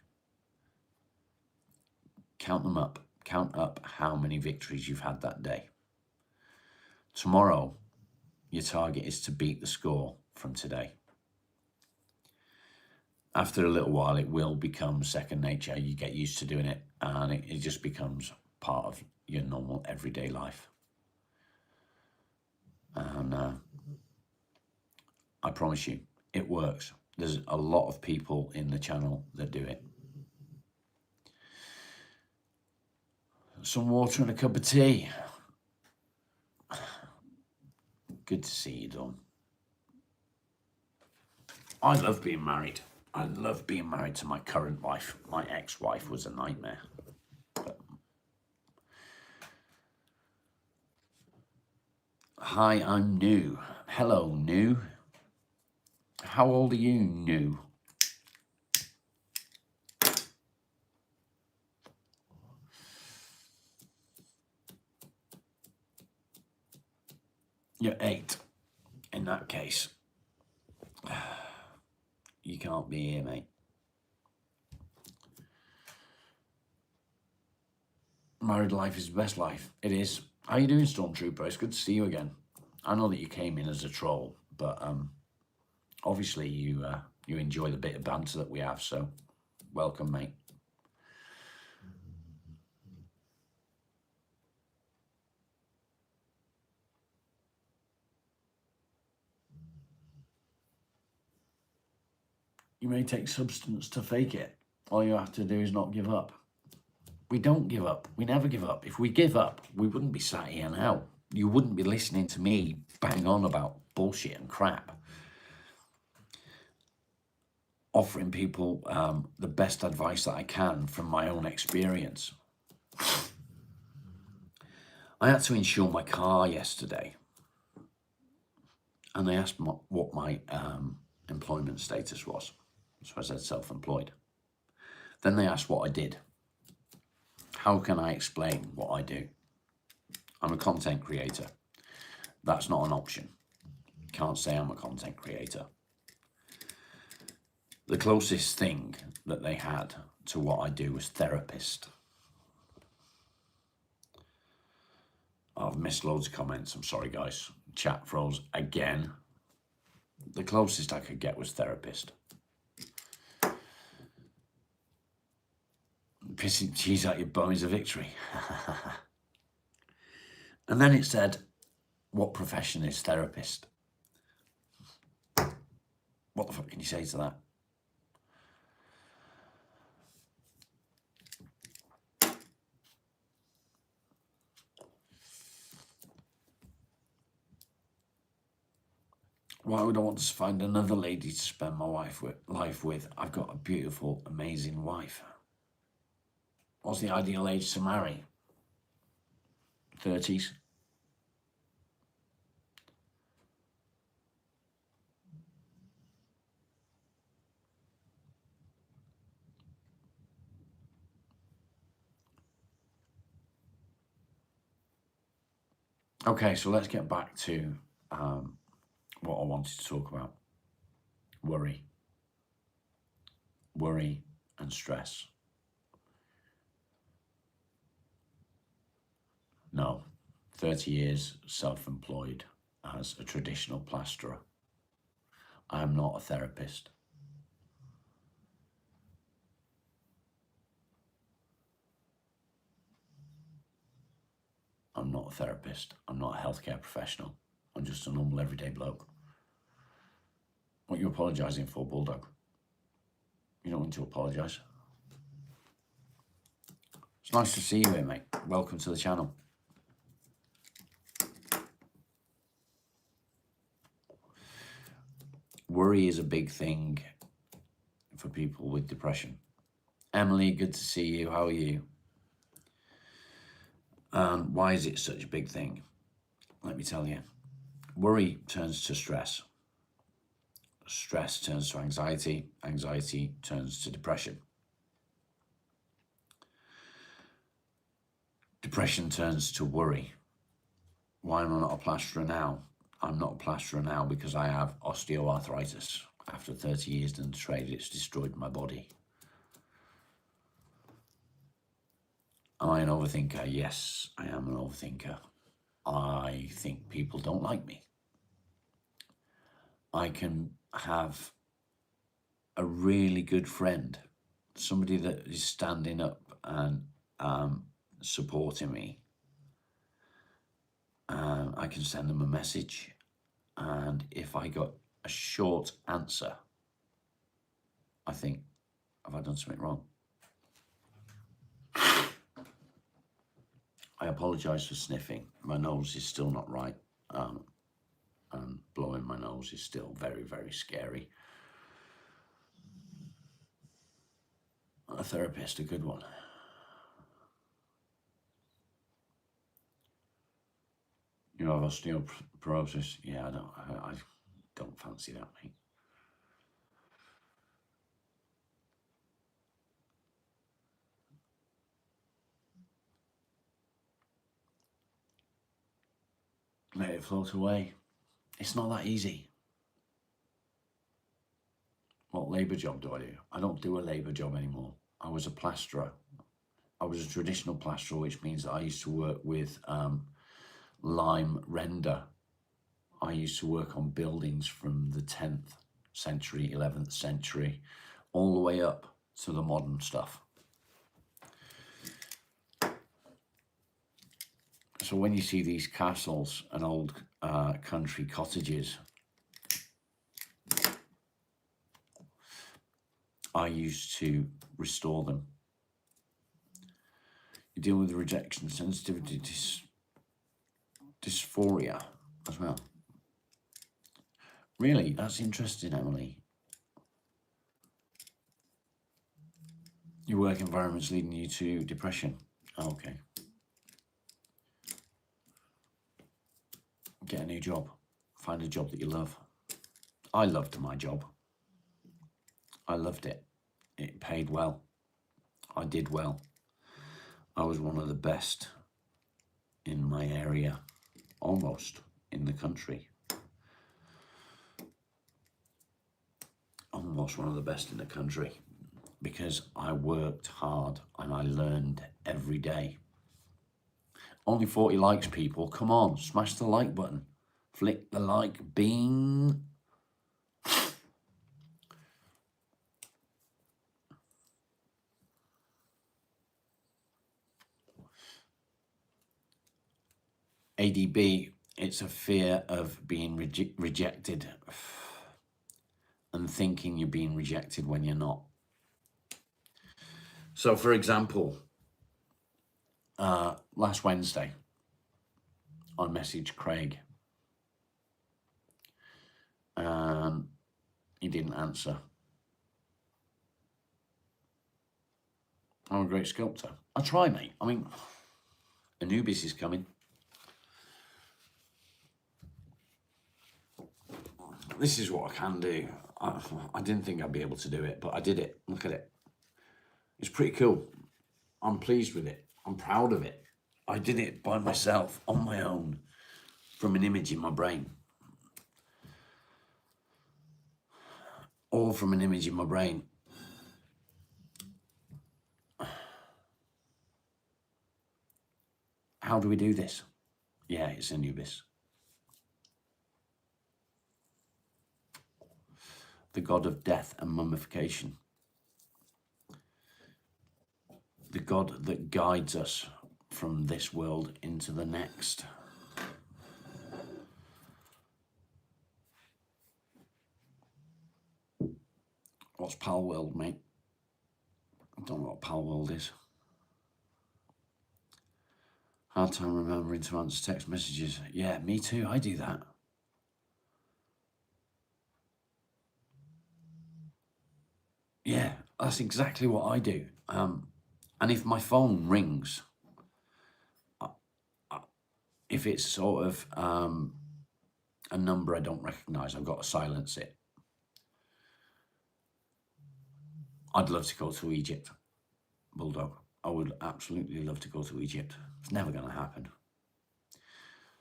count them up. Count up how many victories you've had that day. Tomorrow, your target is to beat the score from today. After a little while, it will become second nature. You get used to doing it, and it just becomes part of your normal everyday life. And I promise you, it works. There's a lot of people in the channel that do it. some water and a cup of tea. Good to see you, Dawn. I love being married. I love being married to my current wife. My ex-wife was a nightmare. Hi, I'm new. Hello, new. How old are you, new? You're 8. In that case, you can't be here, mate. Married life is the best life. It is. How you doing, Stormtrooper? It's good to see you again. I know that you came in as a troll, but obviously you enjoy the bit of banter that we have, so welcome, mate. You may take substance to fake it. All you have to do is not give up. We don't give up. We never give up. If we give up, we wouldn't be sat here now. You wouldn't be listening to me bang on about bullshit and crap. Offering people the best advice that I can from my own experience. I had to insure my car yesterday. And they asked what my employment status was. So I said self-employed. Then they asked what I did. How can I explain what I do? I'm a content creator. That's not an option. Can't say I'm a content creator. The closest thing that they had to what I do was therapist. I've missed loads of comments. I'm sorry, guys. Chat froze again. The closest I could get was therapist. Pissing cheese out your bum is a victory. And then it said, what profession is therapist? What the fuck can you say to that? Why would I want to find another lady to spend my life with? I've got a beautiful, amazing wife. What's the ideal age to marry? 30s. Okay, so let's get back to what I wanted to talk about. Worry. Worry and stress. No, 30 years self-employed as a traditional plasterer. I am not a therapist. I'm not a therapist. I'm not a healthcare professional. I'm just a normal everyday bloke. What are you apologising for, Bulldog? You don't need to apologise. It's nice to see you here, mate. Welcome to the channel. Worry is a big thing for people with depression. Emily, good to see you. How are you? And why is it such a big thing? Let me tell you. Worry turns to stress. Stress turns to anxiety. Anxiety turns to depression. Depression turns to worry. Why am I not a plasterer now? I'm not a plasterer now because I have osteoarthritis. After 30 years in the trade, it's destroyed my body. Am I an overthinker? Yes, I am an overthinker. I think people don't like me. I can have a really good friend, somebody that is standing up and supporting me. I can send them a message, and if I got a short answer, I think, have I done something wrong? I apologise for sniffing. My nose is still not right. And blowing my nose is still very, very scary. A therapist, a good one. You have osteoporosis? Yeah, I don't fancy that, mate. Let it float away. It's not that easy. What labour job do I do? I don't do a labour job anymore. I was a plasterer. I was a traditional plasterer, which means that I used to work with lime render. I used to work on buildings from the 10th century, 11th century, all the way up to the modern stuff. So when you see these castles and old country cottages, I used to restore them. You deal with rejection, sensitivity, dysphoria as well. Really, that's interesting, Emily. Your work environment's leading you to depression. Oh, okay. Get a new job. Find a job that you love. I loved my job. I loved it. It paid well. I did well. I was one of the best in my area, almost in the country. Almost one of the best in the country, because I worked hard and I learned every day. Only 40 likes, people. Come on, smash the like button. Flick the like bean. ADB, it's a fear of being rejected and thinking you're being rejected when you're not. So, for example, last Wednesday, I messaged Craig and he didn't answer. I'm a great sculptor. I try, mate. I mean, Anubis is coming. This is what I can do. I didn't think I'd be able to do it, but I did it. Look at it. It's pretty cool. I'm pleased with it. I'm proud of it. I did it by myself, on my own, from an image in my brain. All from an image in my brain. How do we do this? Yeah, it's Anubis. The god of death and mummification. The god that guides us from this world into the next. What's Pal World, mate? I don't know what Pal World is. Hard time remembering to answer text messages. Yeah, me too. I do that. Yeah, that's exactly what I do. And if my phone rings, if it's sort of a number I don't recognise, I've got to silence it. I'd love to go to Egypt, Bulldog. I would absolutely love to go to Egypt. It's never going to happen.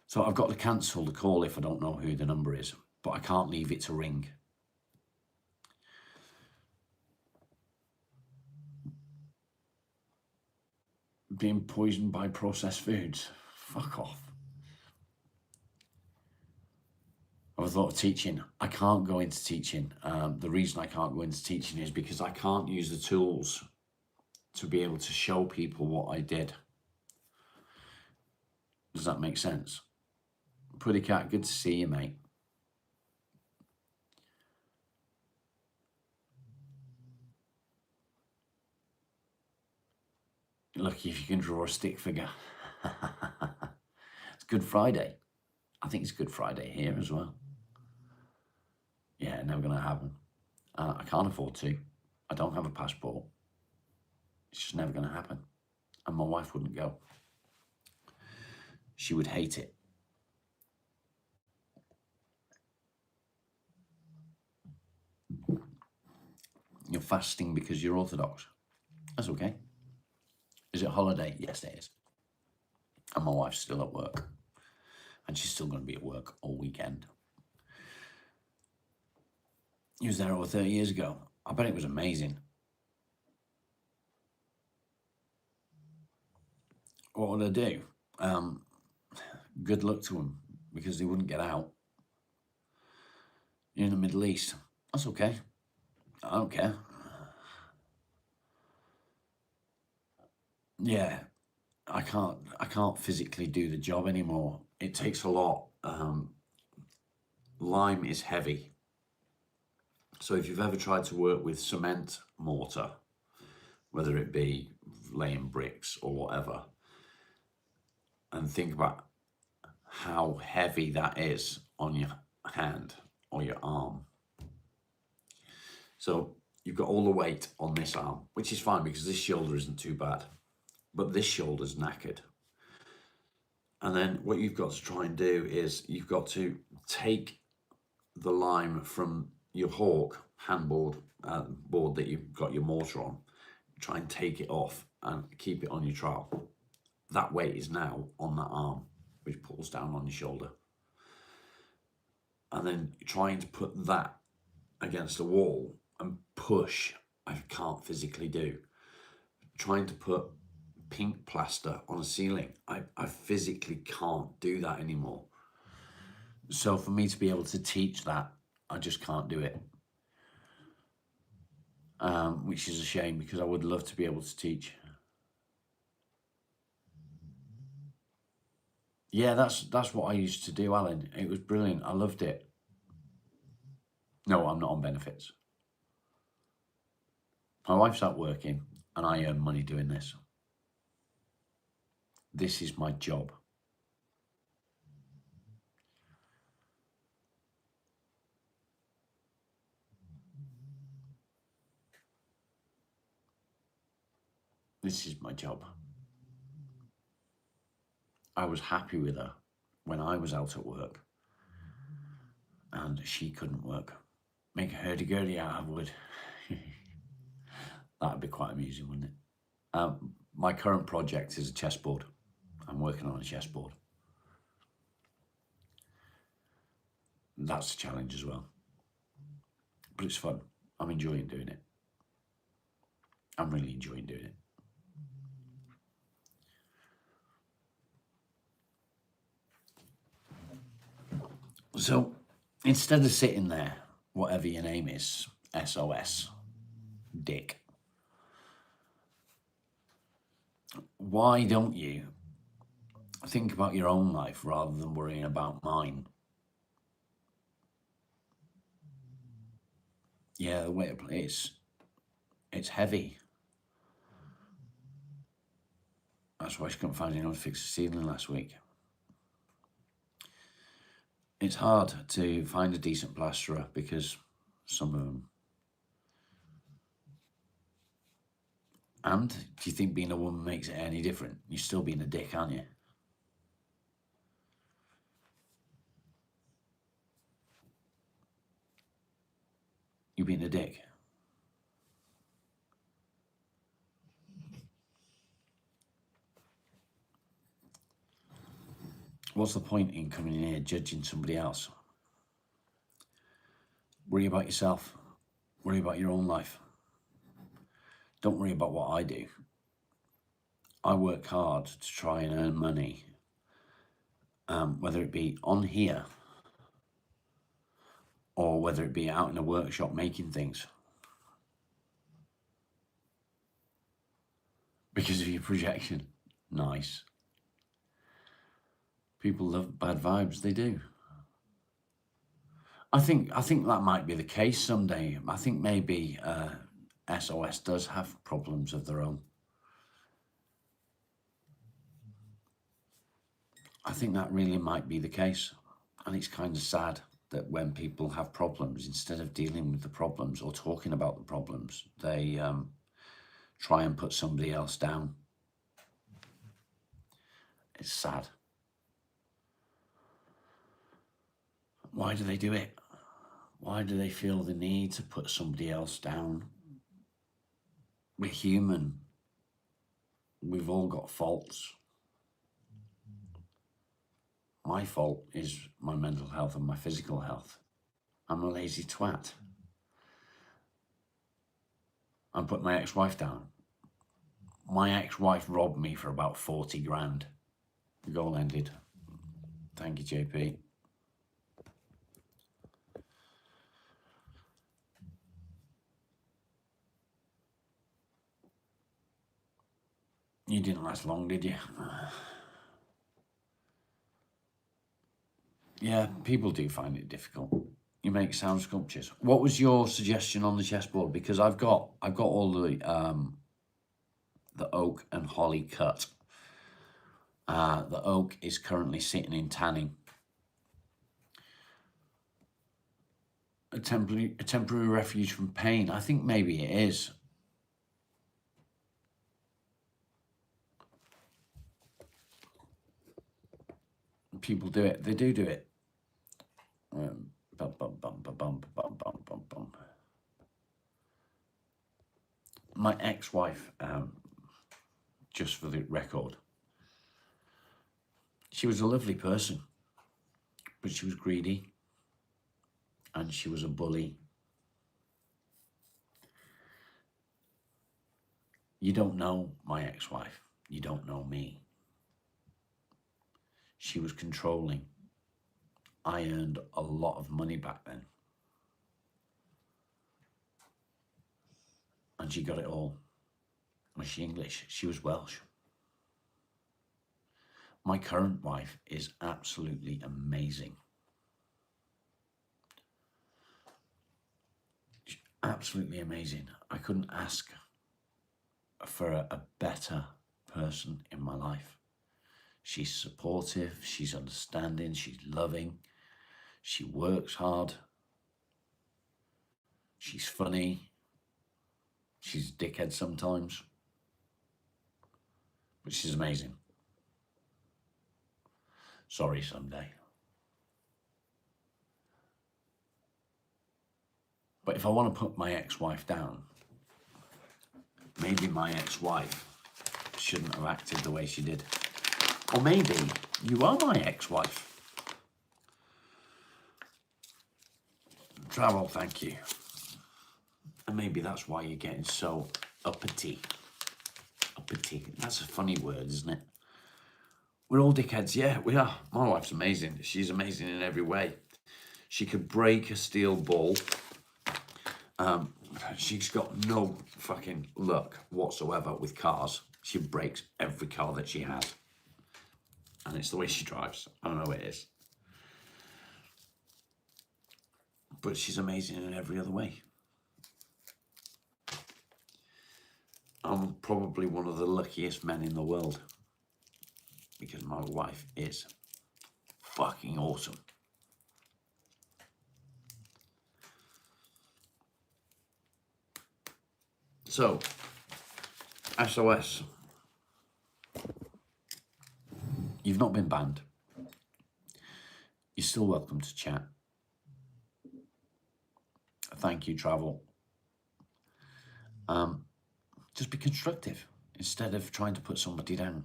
So I've got to cancel the call if I don't know who the number is, but I can't leave it to ring. Being poisoned by processed foods. Fuck off. I've thought of teaching. I can't go into teaching. The reason I can't go into teaching is because I can't use the tools to be able to show people what I did. Does that make sense? Pretty cat, good to see you, mate. Lucky if you can draw a stick figure. It's Good Friday. I think it's Good Friday here as well. Yeah, never going to happen. I can't afford to. I don't have a passport. It's just never going to happen. And my wife wouldn't go. She would hate it. You're fasting because you're Orthodox. That's okay. Is it holiday? Yes, it is. And my wife's still at work. And she's still going to be at work all weekend. He was there over 30 years ago. I bet it was amazing. What would I do? Good luck to them, because they wouldn't get out. You're in the Middle East. That's okay. I don't care. Yeah, I can't physically do the job anymore. It takes a lot. Lime is heavy. So if you've ever tried to work with cement mortar, whether it be laying bricks or whatever, and think about how heavy that is on your hand or your arm. So you've got all the weight on this arm, which is fine because this shoulder isn't too bad, but this shoulder's knackered. And then what you've got to try and do is you've got to take the lime from your hawk handboard board that you've got your mortar on, try and take it off and keep it on your trowel. That weight is now on that arm, which pulls down on your shoulder. And then trying to put that against a wall and push, I can't physically do. Trying to put pink plaster on a ceiling, I physically can't do that anymore. So for me to be able to teach that, I just can't do it. Which is a shame, because I would love to be able to teach. Yeah, that's what I used to do, Alan. It was brilliant. I loved it. No, I'm not on benefits. My wife's out working and I earn money doing this. This is my job. This is my job. I was happy with her when I was out at work and she couldn't work. Make a hurdy-gurdy out of wood. That'd be quite amusing, wouldn't it? My current project is a chessboard. I'm working on a chessboard. That's a challenge as well. But it's fun. I'm enjoying doing it. I'm really enjoying doing it. So instead of sitting there, whatever your name is, SOS, Dick, why don't you think about your own life rather than worrying about mine? Yeah, the way it plays, it's heavy. That's why she couldn't find anyone to fix the ceiling last week. It's hard to find a decent plasterer because some of them. And do you think being a woman makes it any different? You're still being a dick, aren't you? You're being a dick. What's the point in coming in here judging somebody else? Worry about yourself. Worry about your own life. Don't worry about what I do. I work hard to try and earn money, whether it be on here or whether it be out in a workshop making things. Because of your projection. Nice. People love bad vibes, they do. I think that might be the case someday. I think maybe SOS does have problems of their own. I think that really might be the case. And it's kind of sad that when people have problems, instead of dealing with the problems or talking about the problems, they try and put somebody else down. It's sad. Why do they do it? Why do they feel the need to put somebody else down? We're human. We've all got faults. My fault is my mental health and my physical health. I'm a lazy twat. I'm putting my ex-wife down. My ex-wife robbed me for about 40 grand. The goal ended. Thank you, JP. You didn't last long, did you? Yeah, people do find it difficult. You make sound sculptures. What was your suggestion on the chessboard? Because I've got all the oak and holly cut. The oak is currently sitting in tanning. A temporary refuge from pain. I think maybe it is. People do it. They do it. My ex-wife, just for the record, she was a lovely person, but she was greedy and she was a bully. You don't know my ex-wife. You don't know me. She was controlling. I earned a lot of money back then. And she got it all. Was she English? She was Welsh. My current wife is absolutely amazing. She's absolutely amazing. I couldn't ask for a better person in my life. She's supportive, she's understanding, she's loving, she works hard, she's funny, she's a dickhead sometimes, but she's amazing. Sorry, someday. But if I want to put my ex-wife down, maybe my ex-wife shouldn't have acted the way she did. Or maybe you are my ex-wife. Travel, thank you. And maybe that's why you're getting so uppity. Uppity. That's a funny word, isn't it? We're all dickheads. Yeah, we are. My wife's amazing. She's amazing in every way. She could break a steel ball. She's got no fucking luck whatsoever with cars. She breaks every car that she has. And it's the way she drives. I don't know what it is. But she's amazing in every other way. I'm probably one of the luckiest men in the world. Because my wife is fucking awesome. So, SOS. You've not been banned. You're still welcome to chat. Thank you, Travel. Just be constructive instead of trying to put somebody down.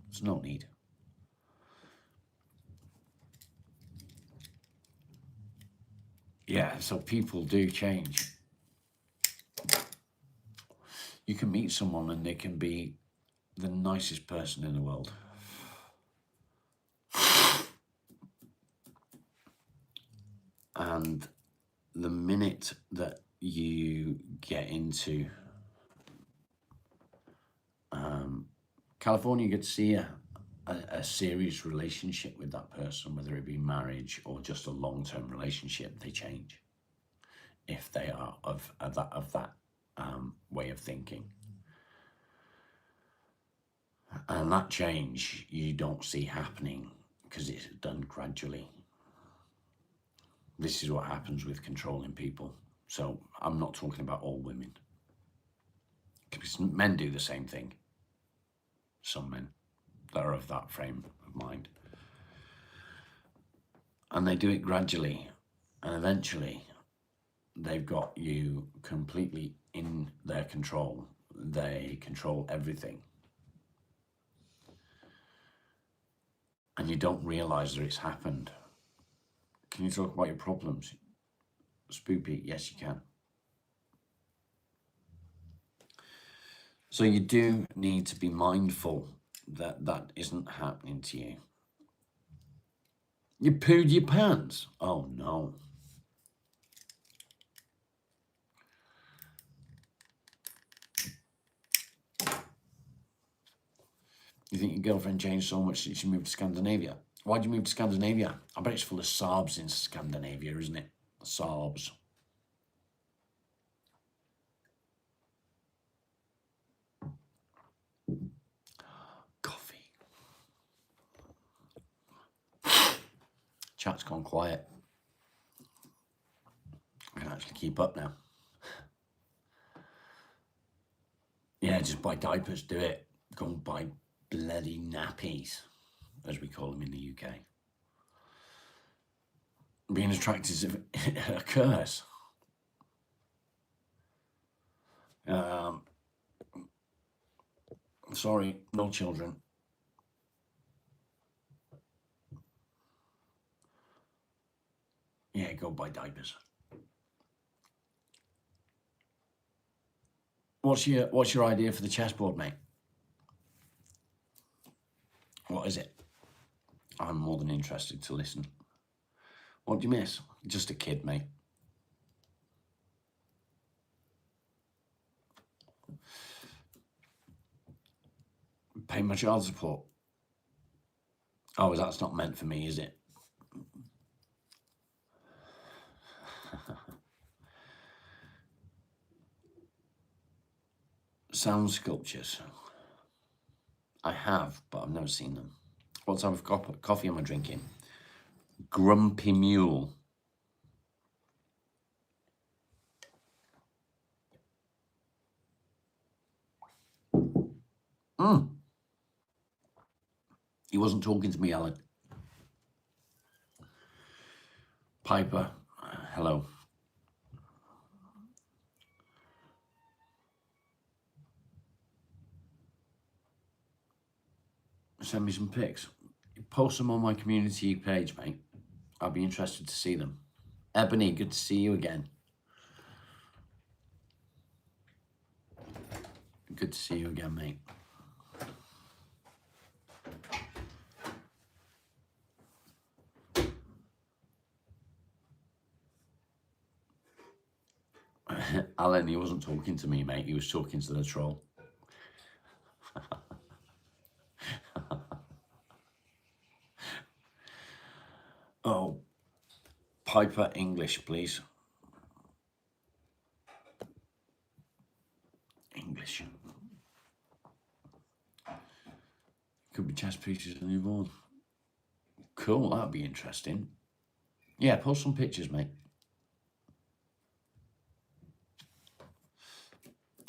There's no need. Yeah, so people do change. You can meet someone and they can be the nicest person in the world. And the minute that you get into California, you get to see a serious relationship with that person, whether it be marriage or just a long-term relationship, they change if they are of that way of thinking. And that change you don't see happening because it's done gradually. This is what happens with controlling people. So I'm not talking about all women. Because men do the same thing. Some men that are of that frame of mind. And they do it gradually. And eventually, they've got you completely in their control. They control everything. And you don't realise that it's happened. Can you talk about your problems? Spoopy, yes you can. So you do need to be mindful that that isn't happening to you. You pooed your pants? Oh no. You think your girlfriend changed so much since you moved to Scandinavia? Why'd you move to Scandinavia? I bet it's full of Saabs in Scandinavia, isn't it? Saabs. Coffee. Chat's gone quiet. I can actually keep up now. Yeah, just buy diapers, do it. Go and buy bloody nappies, as we call them in the UK. Being attracted is a curse. Sorry, no children. Yeah, go buy diapers. What's your idea for the chessboard, mate? What is it? I'm more than interested to listen. What do you miss? Just a kid, mate. Pay my child support. Oh, that's not meant for me, is it? Sound sculptures. I have, but I've never seen them. What type of coffee am I drinking? Grumpy Mule. He wasn't talking to me, Alan. Piper, hello. Send me some pics. Post them on my community page, mate. I'll be interested to see them. Ebony, good to see you again. Good to see you again, mate. Alan, he wasn't talking to me, mate. He was talking to the troll. Oh, Piper English, please. English. Could be chess pieces on your board. Cool, that'd be interesting. Yeah, post some pictures, mate.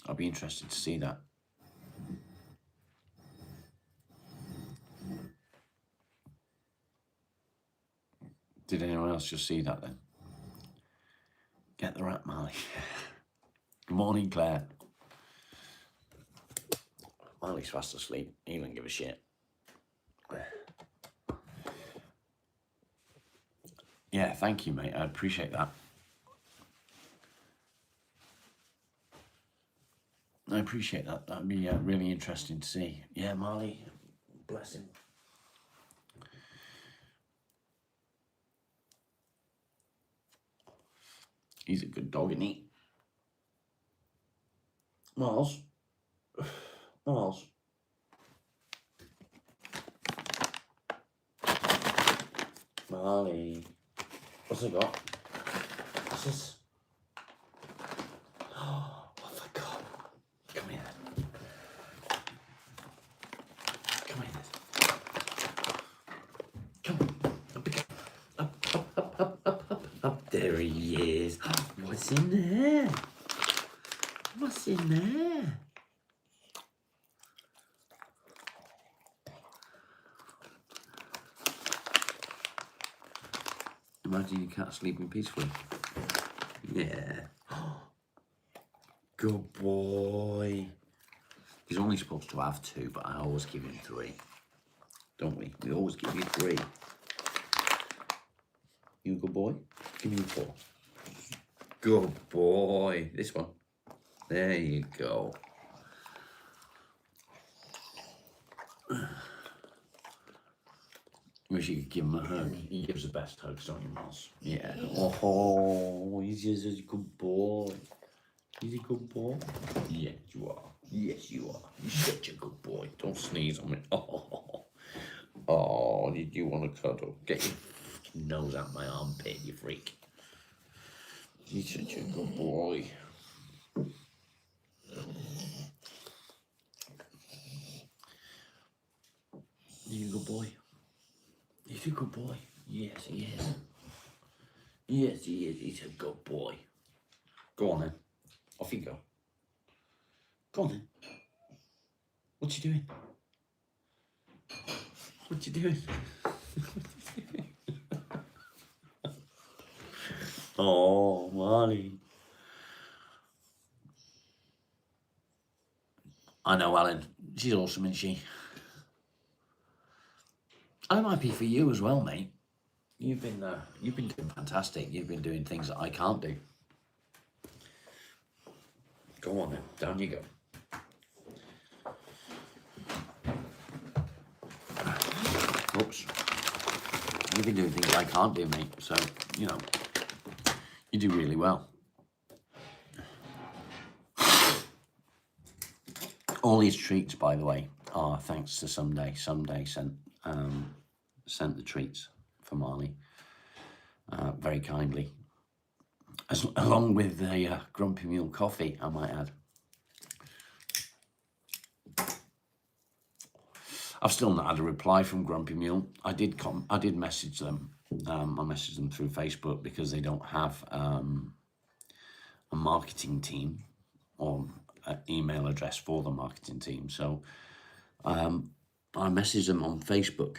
I'll be interested to see that. Did anyone else just see that then? Get the rat, Marley. Good morning, Claire. Marley's fast asleep. He doesn't give a shit. Yeah, thank you, mate. I appreciate that. I appreciate that. That'd be really interesting to see. Yeah, Marley, bless him. He's a good dog, isn't he? Miles. Miles. Marley. What's it got? What's this? Oh, what have I got? Come here. There he is. What's in there? What's in there? Imagine your cat sleeping peacefully. Yeah. Good boy. He's only supposed to have 2, but I always give him 3. Don't we? We always give you 3. You a good boy? Give me 4. Good boy. This one. There you go. Wish you could give him a hug. He gives the best hugs, don't you, Miles? Yeah. Oh, he's just a good boy. He's a good boy. Yes, you are. Yes, you are. You're such a good boy. Don't sneeze on me. Oh, did you want to cuddle? Get your nose out my armpit, you freak. You're such a good boy. You a good boy? He's a good boy. Yes, he is. Yes, he is. He's a good boy. Go on then. Off you go. Go on then. What you doing? What you doing? Oh, Marley. I know, Alan. She's awesome, isn't she? I'm happy for you as well, mate. You've been doing fantastic. You've been doing things that I can't do. Go on then. Down you go. Oops. You've been doing things I can't do, mate. So, you know, you do really well. All these treats, by the way, are thanks to Someday. Someday sent the treats for Marley very kindly, along with the Grumpy Mule coffee, I might add. I've still not had a reply from Grumpy Mule. I did message them. I messaged them through Facebook because they don't have a marketing team or an email address for the marketing team. So I messaged them on Facebook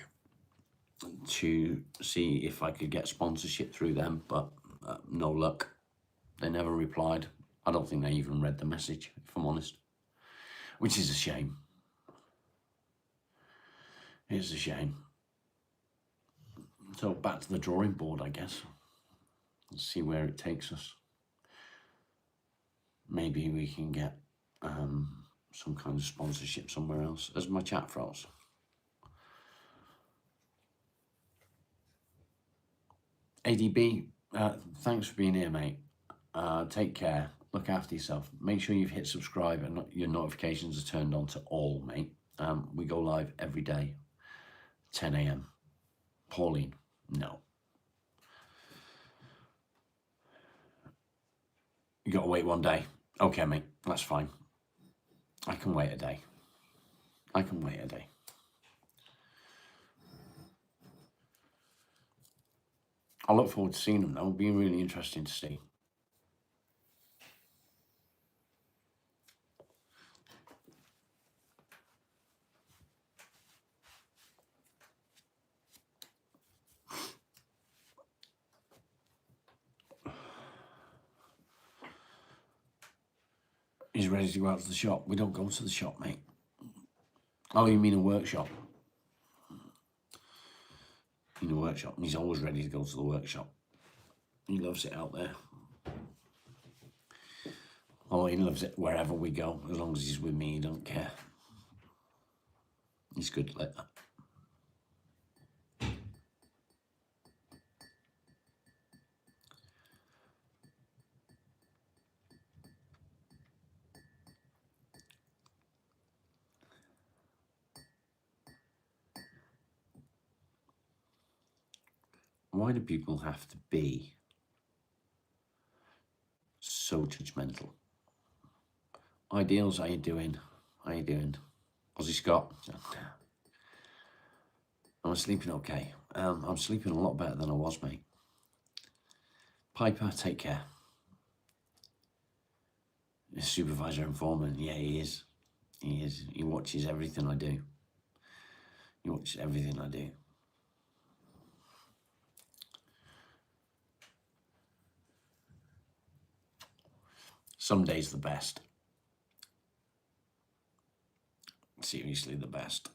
to see if I could get sponsorship through them, but no luck. They never replied. I don't think they even read the message, if I'm honest, which is a shame. It's a shame. So back to the drawing board, I guess. Let's see where it takes us. Maybe we can get some kind of sponsorship somewhere else. As my chat froze. ADB, thanks for being here, mate. Take care. Look after yourself. Make sure you've hit subscribe and your notifications are turned on to all, mate. We go live every day, 10 a.m. Pauline, no. You got to wait one day. Okay, mate, that's fine. I can wait a day. I can wait a day. I look forward to seeing them, though. It'll be really interesting to see. He's ready to go out to the shop. We don't go to the shop, mate. Oh, you mean a workshop? In a workshop. He's always ready to go to the workshop. He loves it out there. Oh, he loves it wherever we go. As long as he's with me, he don't care. He's good like that. Why do people have to be so judgmental? Ideals, how you doing? How you doing? Aussie Scott? I'm sleeping okay. I'm sleeping a lot better than I was, mate. Piper, take care. Supervisor and foreman, yeah, he is. He is. He watches everything I do. He watches everything I do. Some days the best. Seriously, the best.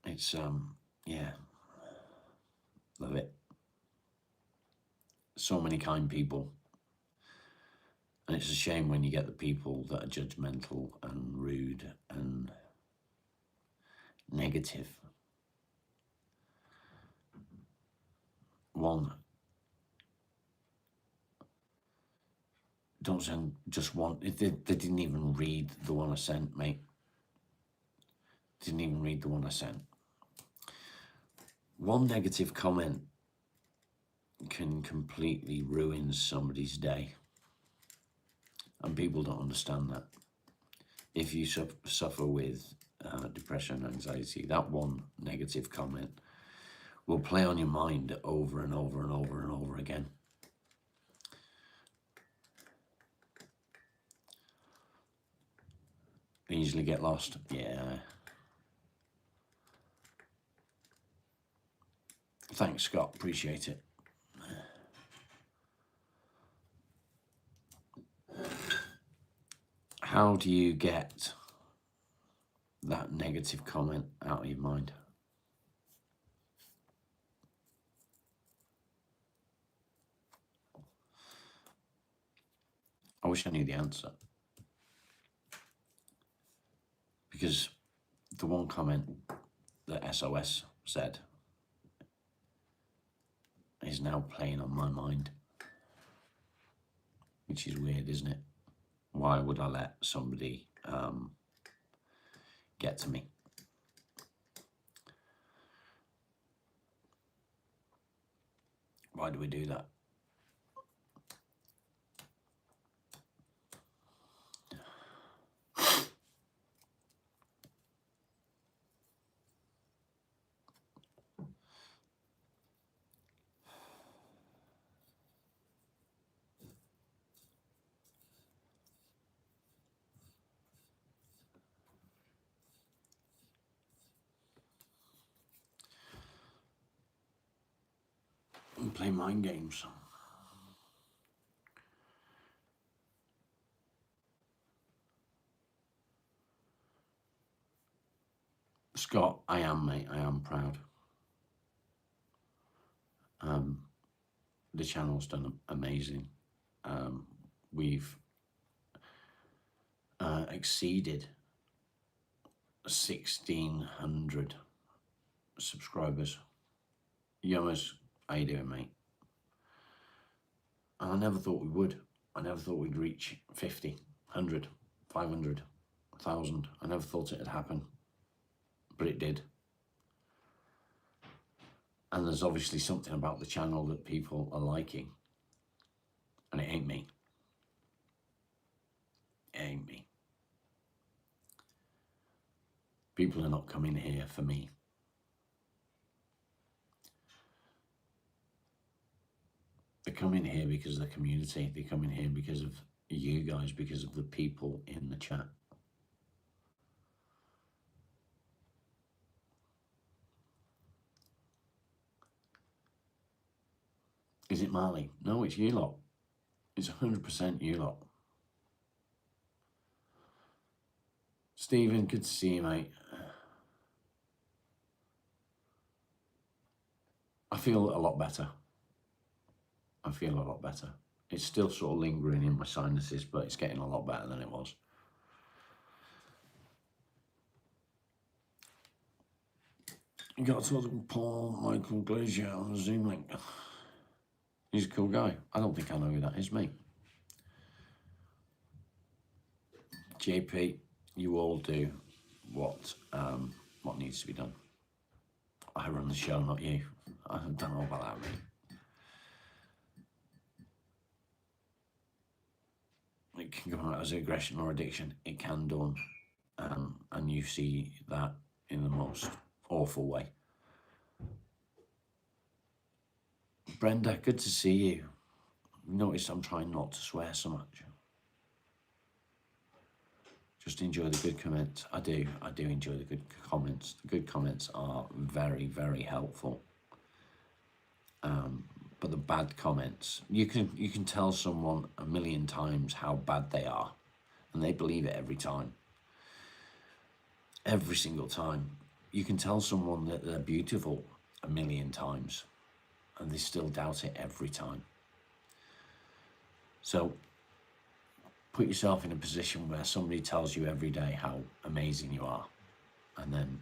It's, yeah, love it. So many kind people. And it's a shame when you get the people that are judgmental and rude and negative. One, don't send just one. They didn't even read the one I sent, mate. Didn't even read the one I sent. One negative comment can completely ruin somebody's day. And people don't understand that. If you suffer with depression and anxiety, that one negative comment will play on your mind over and over and over and over again. Easily get lost. Yeah. Thanks, Scott. Appreciate it. How do you get that negative comment out of your mind? I wish I knew the answer. Because the one comment that SOS said is now playing on my mind. Which is weird, isn't it? Why would I let somebody get to me? Why do we do that? We play mind games. Scott, I am, mate. I am proud. The channel's done amazing. We've exceeded 1,600 subscribers. Yummers, how you doing, mate? And I never thought we would. I never thought we'd reach 50, 100, 500, 1,000. I never thought it'd happen, but it did. And there's obviously something about the channel that people are liking. And it ain't me. It ain't me. People are not coming here for me. They're coming here because of the community. They're coming here because of you guys, because of the people in the chat. Is it Marley? No, it's you lot. It's 100% you lot. Stephen, good to see you, mate. I feel a lot better. I feel a lot better. It's still sort of lingering in my sinuses, but it's getting a lot better than it was. You got to talk to Paul Michael Glazier on a Zoom link. He's a cool guy. I don't think I know who that is, mate. JP, you all do what needs to be done. I run the show, not you. I don't know about that, mate. It can come out as aggression or addiction. It can done. And you see that in the most awful way. Brenda, good to see you. Notice I'm trying not to swear so much. Just enjoy the good comments. I do enjoy the good comments. The good comments are very, very helpful. But the bad comments, you can tell someone a million times how bad they are, and they believe it every time. Every single time. You can tell someone that they're beautiful a million times, and they still doubt it every time. So put yourself in a position where somebody tells you every day how amazing you are, and then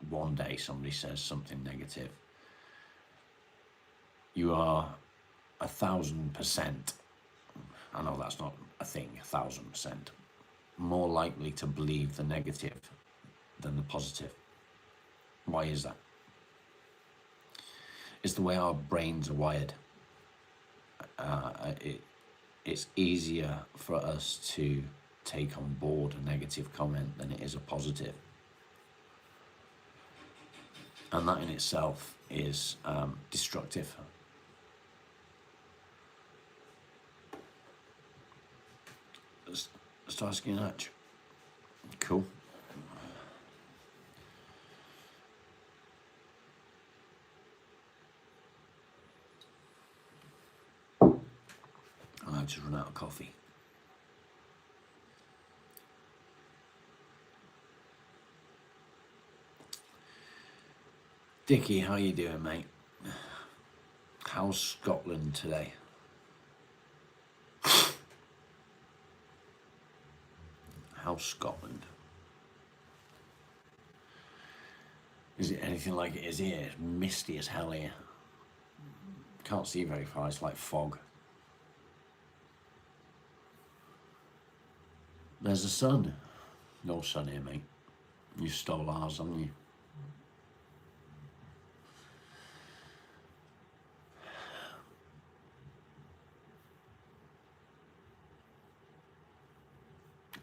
one day somebody says something negative. You are 1,000%, I know that's not a thing, 1,000%, more likely to believe the negative than the positive. Why is that? It's the way our brains are wired. It's easier for us to take on board a negative comment than it is a positive. And that in itself is destructive. Starsky and Hutch. Cool. I just run out of coffee. Dickie, how you doing, mate? How's Scotland today? How's Scotland? Is it anything like it is here? It's misty as hell here. Can't see very far, it's like fog. There's the sun. No sun here, mate. You stole ours, haven't you?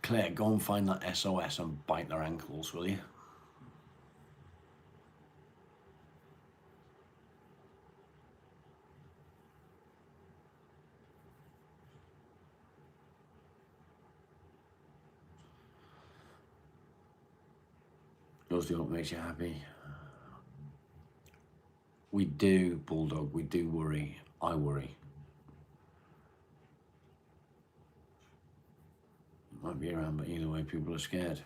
Claire, go and find that SOS and bite their ankles, will you? Those do what makes you happy. We do, Bulldog, we do worry. I worry. Might be around, but either way, people are scared.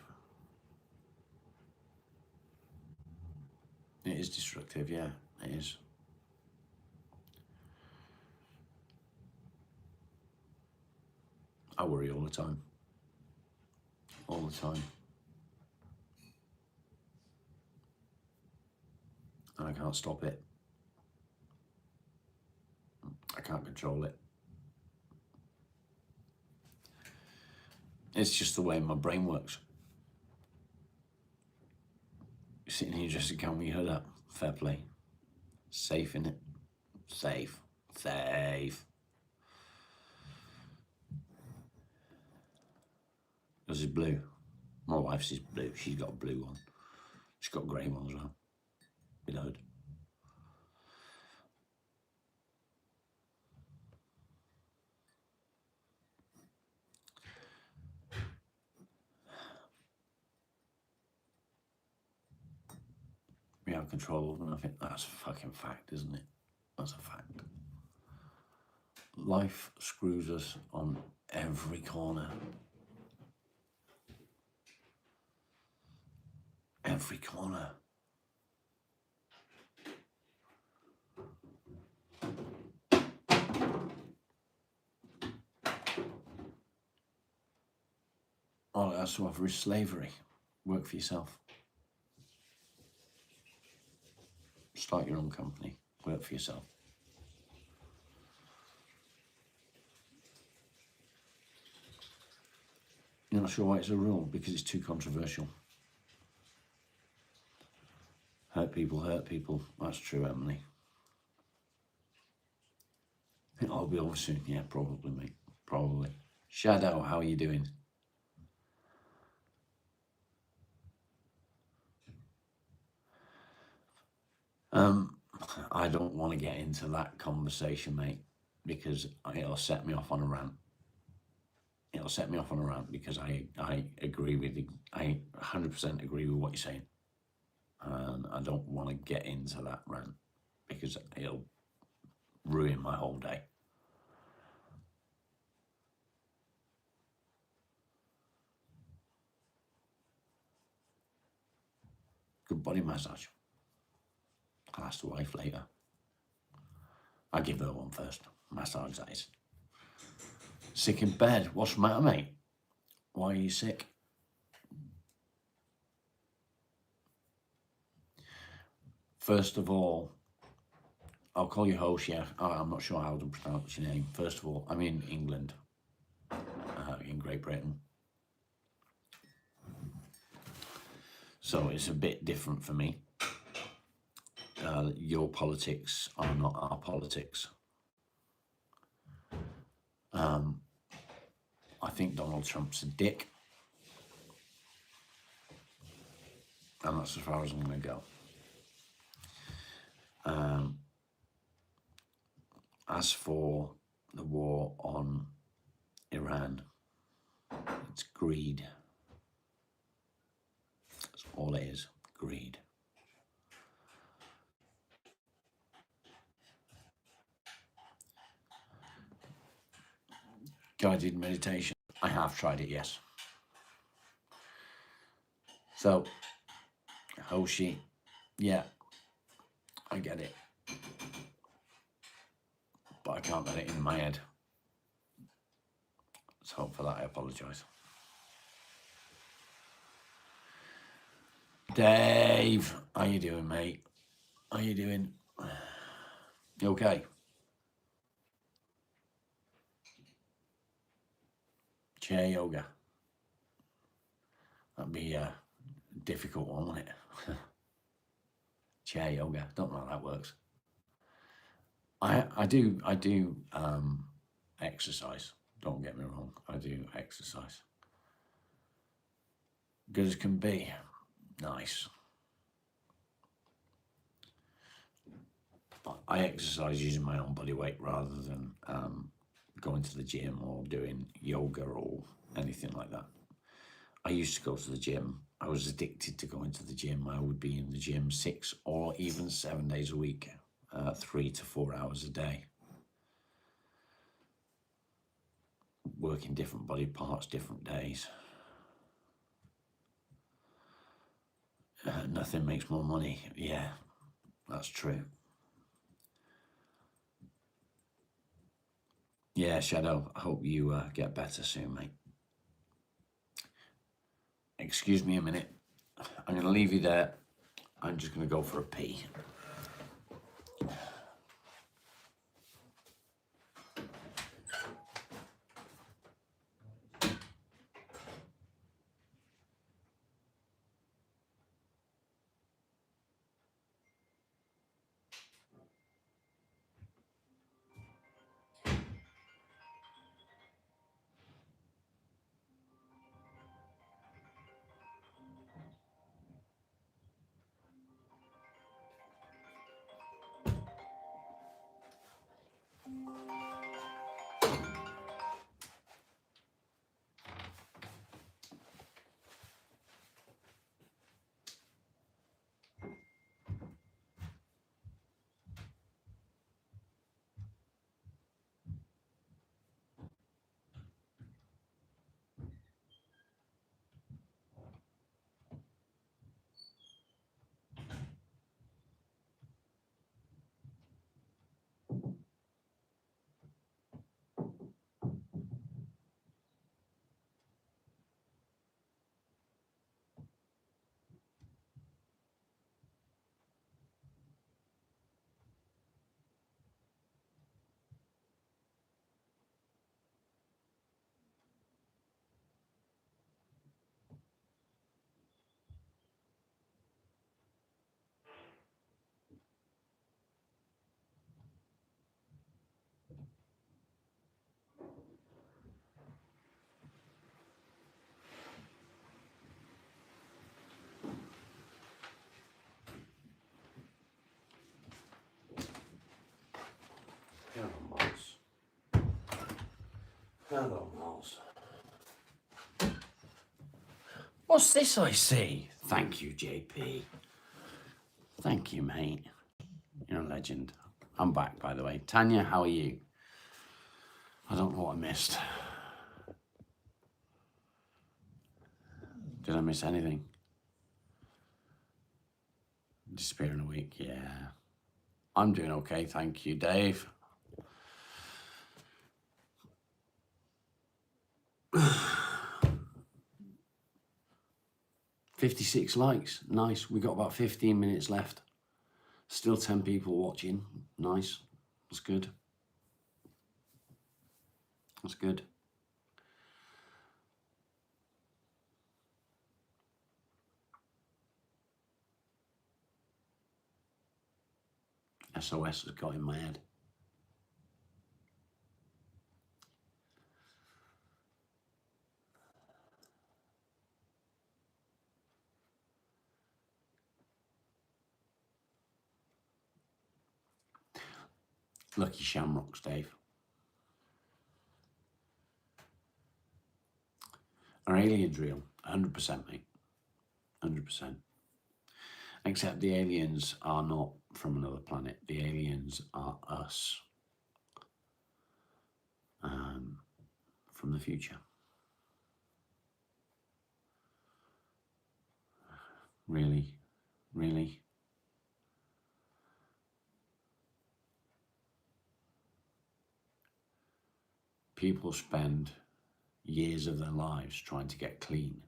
It is destructive, yeah, it is. I worry all the time. All the time. And I can't stop it. I can't control it. It's just the way my brain works. You're sitting here just to count me head up. Fair play. Safe, innit? Safe. Safe. Yours is blue. My wife's is blue. She's got a blue one. She's got a grey one as well. Reload. We have control over nothing. That's a fucking fact, isn't it? That's a fact. Life screws us on every corner. Every corner. All it has to offer is slavery. Work for yourself. Start your own company. Work for yourself. You're not sure why it's a rule? Because it's too controversial. Hurt people hurt people. That's true, Emily. I think I'll be over soon. Yeah, probably, mate. Probably. Shadow, how are you doing? I don't want to get into that conversation, mate, because it'll set me off on a rant. It'll set me off on a rant because I agree with you. I 100% agree with what you're saying. And I don't want to get into that rant because it'll ruin my whole day. Good body massage. I'll ask the wife later. I'll give her one first. Massage, that is. Sick in bed. What's the matter, mate? Why are you sick? First of all, I'll call you host, yeah. I'm not sure how to pronounce your name. First of all, I'm in England, in Great Britain. So it's a bit different for me. Your politics are not our politics. I think Donald Trump's a dick. And that's as far as I'm going to go. As for the war on Iran, it's greed. That's all it is, greed. Guided meditation. I have tried it, yes. So, Hoshi, yeah, I get it. But I can't let it in my head. So for that, I apologise. Dave, how you doing, mate? How you doing? You okay? Chair yoga. That'd be a difficult one, wouldn't it? Chair yoga. Don't know how that works. I do exercise. Don't get me wrong. I do exercise. Good as can be. Nice. But I exercise using my own body weight rather than going to the gym or doing yoga or anything like that. I used to go to the gym. I was addicted to going to the gym. I would be in the gym 6 or even 7 days a week, 3 to 4 hours a day. Working different body parts, different days. Nothing makes more money. Yeah, that's true. Yeah, Shadow, I hope you get better soon, mate. Excuse me a minute. I'm going to leave you there. I'm just going to go for a pee. Hello, Miles. What's this I see? Thank you, JP. Thank you, mate. You're a legend. I'm back, by the way. Tanya, how are you? I don't know what I missed. Did I miss anything? Disappear in a week, yeah. I'm doing okay, thank you, Dave. $56 likes, nice. We got about 15 minutes left. Still 10 people watching, nice. That's good. That's good. SOS has got in my head. Lucky Shamrocks, Dave. Are aliens real? 100%, mate. 100%. Except the aliens are not from another planet. The aliens are us. From the future. Really? Really? People spend years of their lives trying to get clean.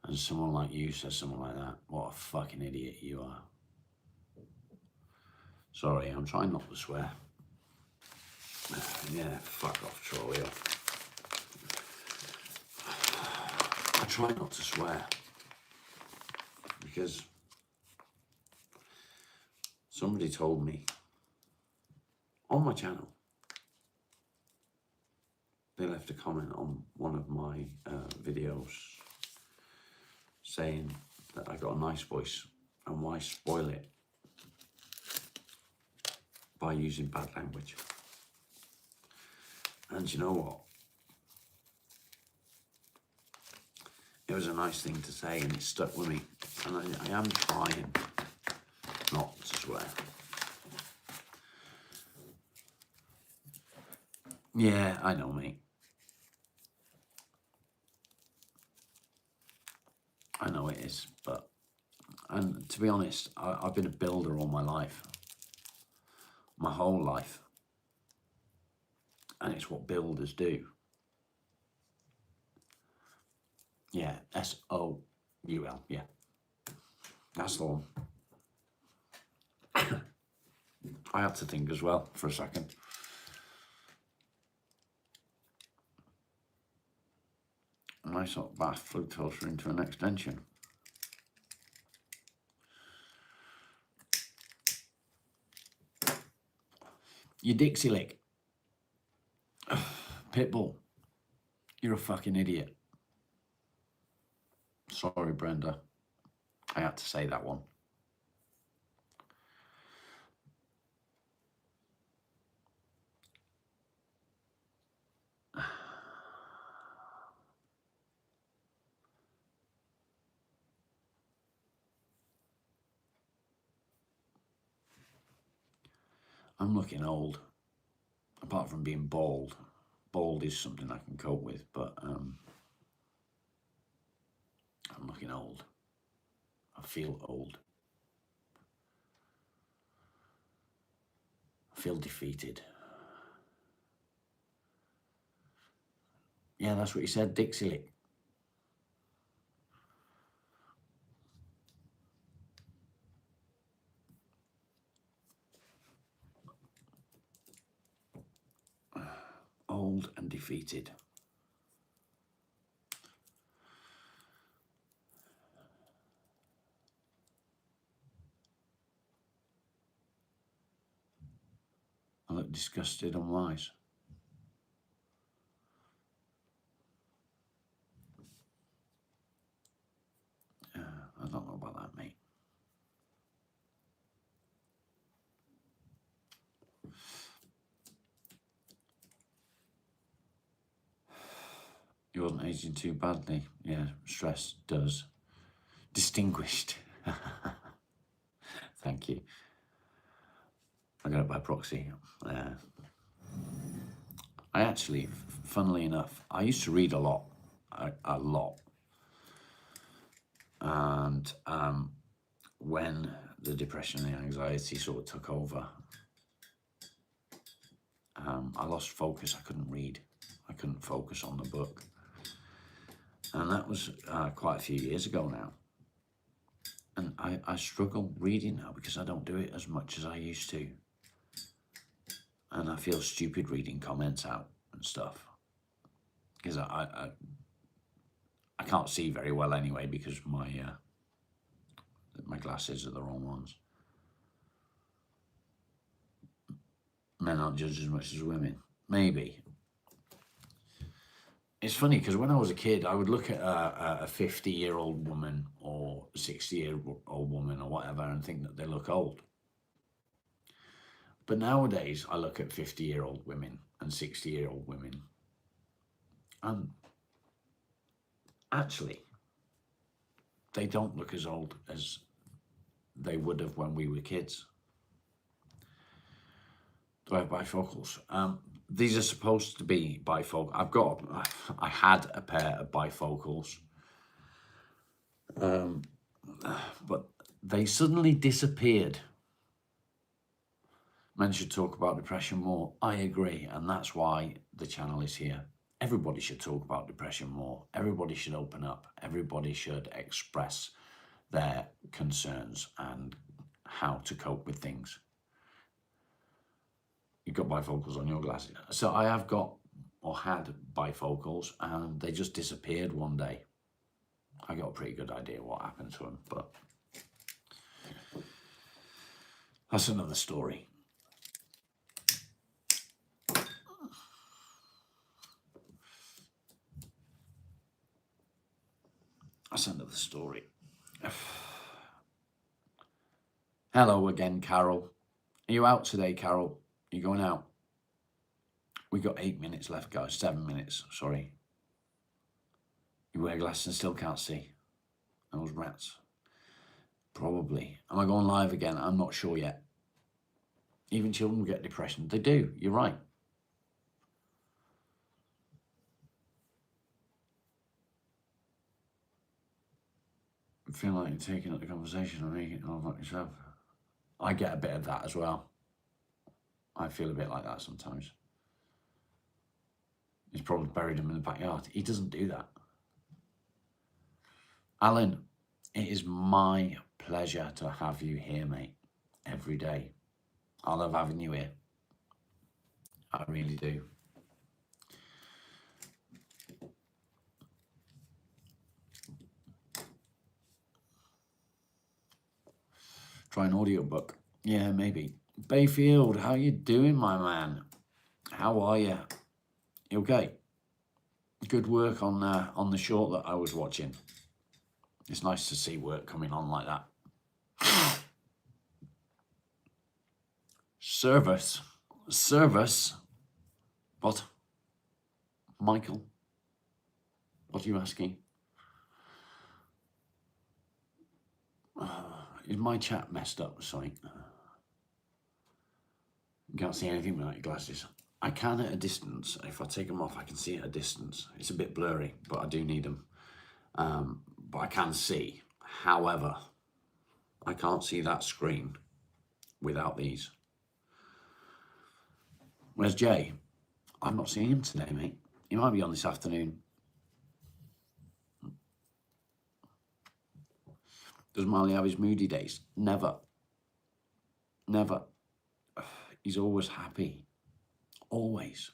And someone like you says something like that. What a fucking idiot you are. Sorry, I'm trying not to swear. Yeah, fuck off, Troy. I try not to swear. Because somebody told me on my channel, they left a comment on one of my videos saying that I got a nice voice and why spoil it by using bad language. And you know what? It was a nice thing to say and it stuck with me. And I am trying not to swear. Yeah, I know, mate. I know it is, but, and to be honest, I've been a builder all my life. My whole life. And it's what builders do. Yeah, S-O-U-L, yeah. That's the one. I had to think as well for a second. Nice hot bath flute toaster into an extension. You Dixie lick. Pitbull. You're a fucking idiot. Sorry, Brenda. I had to say that one. I'm looking old. Apart from being bald. Bald is something I can cope with, but I'm looking old. I feel old. I feel defeated. Yeah, that's what you said, Dixie lick. Old and defeated. I look disgusted and wise. I don't know about that, mate. He wasn't aging too badly. Yeah, stress does. Distinguished. Thank you. I got it by proxy. I actually, funnily enough, I used to read a lot. A lot. And when the depression and the anxiety sort of took over, I lost focus. I couldn't read. I couldn't focus on the book. And that was quite a few years ago now. And I struggle reading now because I don't do it as much as I used to. And I feel stupid reading comments out and stuff. Because I can't see very well anyway because my glasses are the wrong ones. Men aren't judged as much as women. Maybe. It's funny because when I was a kid, I would look at a 50-year-old woman or 60-year-old woman or whatever and think that they look old. But nowadays, I look at 50-year-old women and 60-year-old women. And actually, they don't look as old as they would have when we were kids. Do I have bifocals? These are supposed to be bifocal. I had a pair of bifocals, but they suddenly disappeared. Men should talk about depression more. I agree, and that's why the channel is here. Everybody should talk about depression more. Everybody should open up. Everybody should express their concerns and how to cope with things. You've got bifocals on your glasses. So I have got or had bifocals and they just disappeared one day. I got a pretty good idea what happened to them, but that's another story. That's another story. Hello again, Carol. Are you out today, Carol? Are you going out? We got 8 minutes left, guys. 7 minutes, sorry. You wear glasses and still can't see. Those rats. Probably. Am I going live again? I'm not sure yet. Even children get depression. They do. You're right. I feel like you're taking up the conversation and making it all about yourself. I get a bit of that as well. I feel a bit like that sometimes. He's probably buried him in the backyard. He doesn't do that. Alan, it is my pleasure to have you here, mate, every day. I love having you here. I really do. Try an audiobook. Yeah, maybe. Bayfield, how you doing, my man? How are you? You okay? Good work on the short that I was watching. It's nice to see work coming on like that. Service. What? Michael? What are you asking? Is my chat messed up? Sorry. You can't see anything without your glasses. I can at a distance. If I take them off, I can see at a distance. It's a bit blurry, but I do need them. But I can see. However, I can't see that screen without these. Where's Jay? I've not seen him today, mate. He might be on this afternoon. Does Marley have his moody days? Never. Never. He's always happy. Always.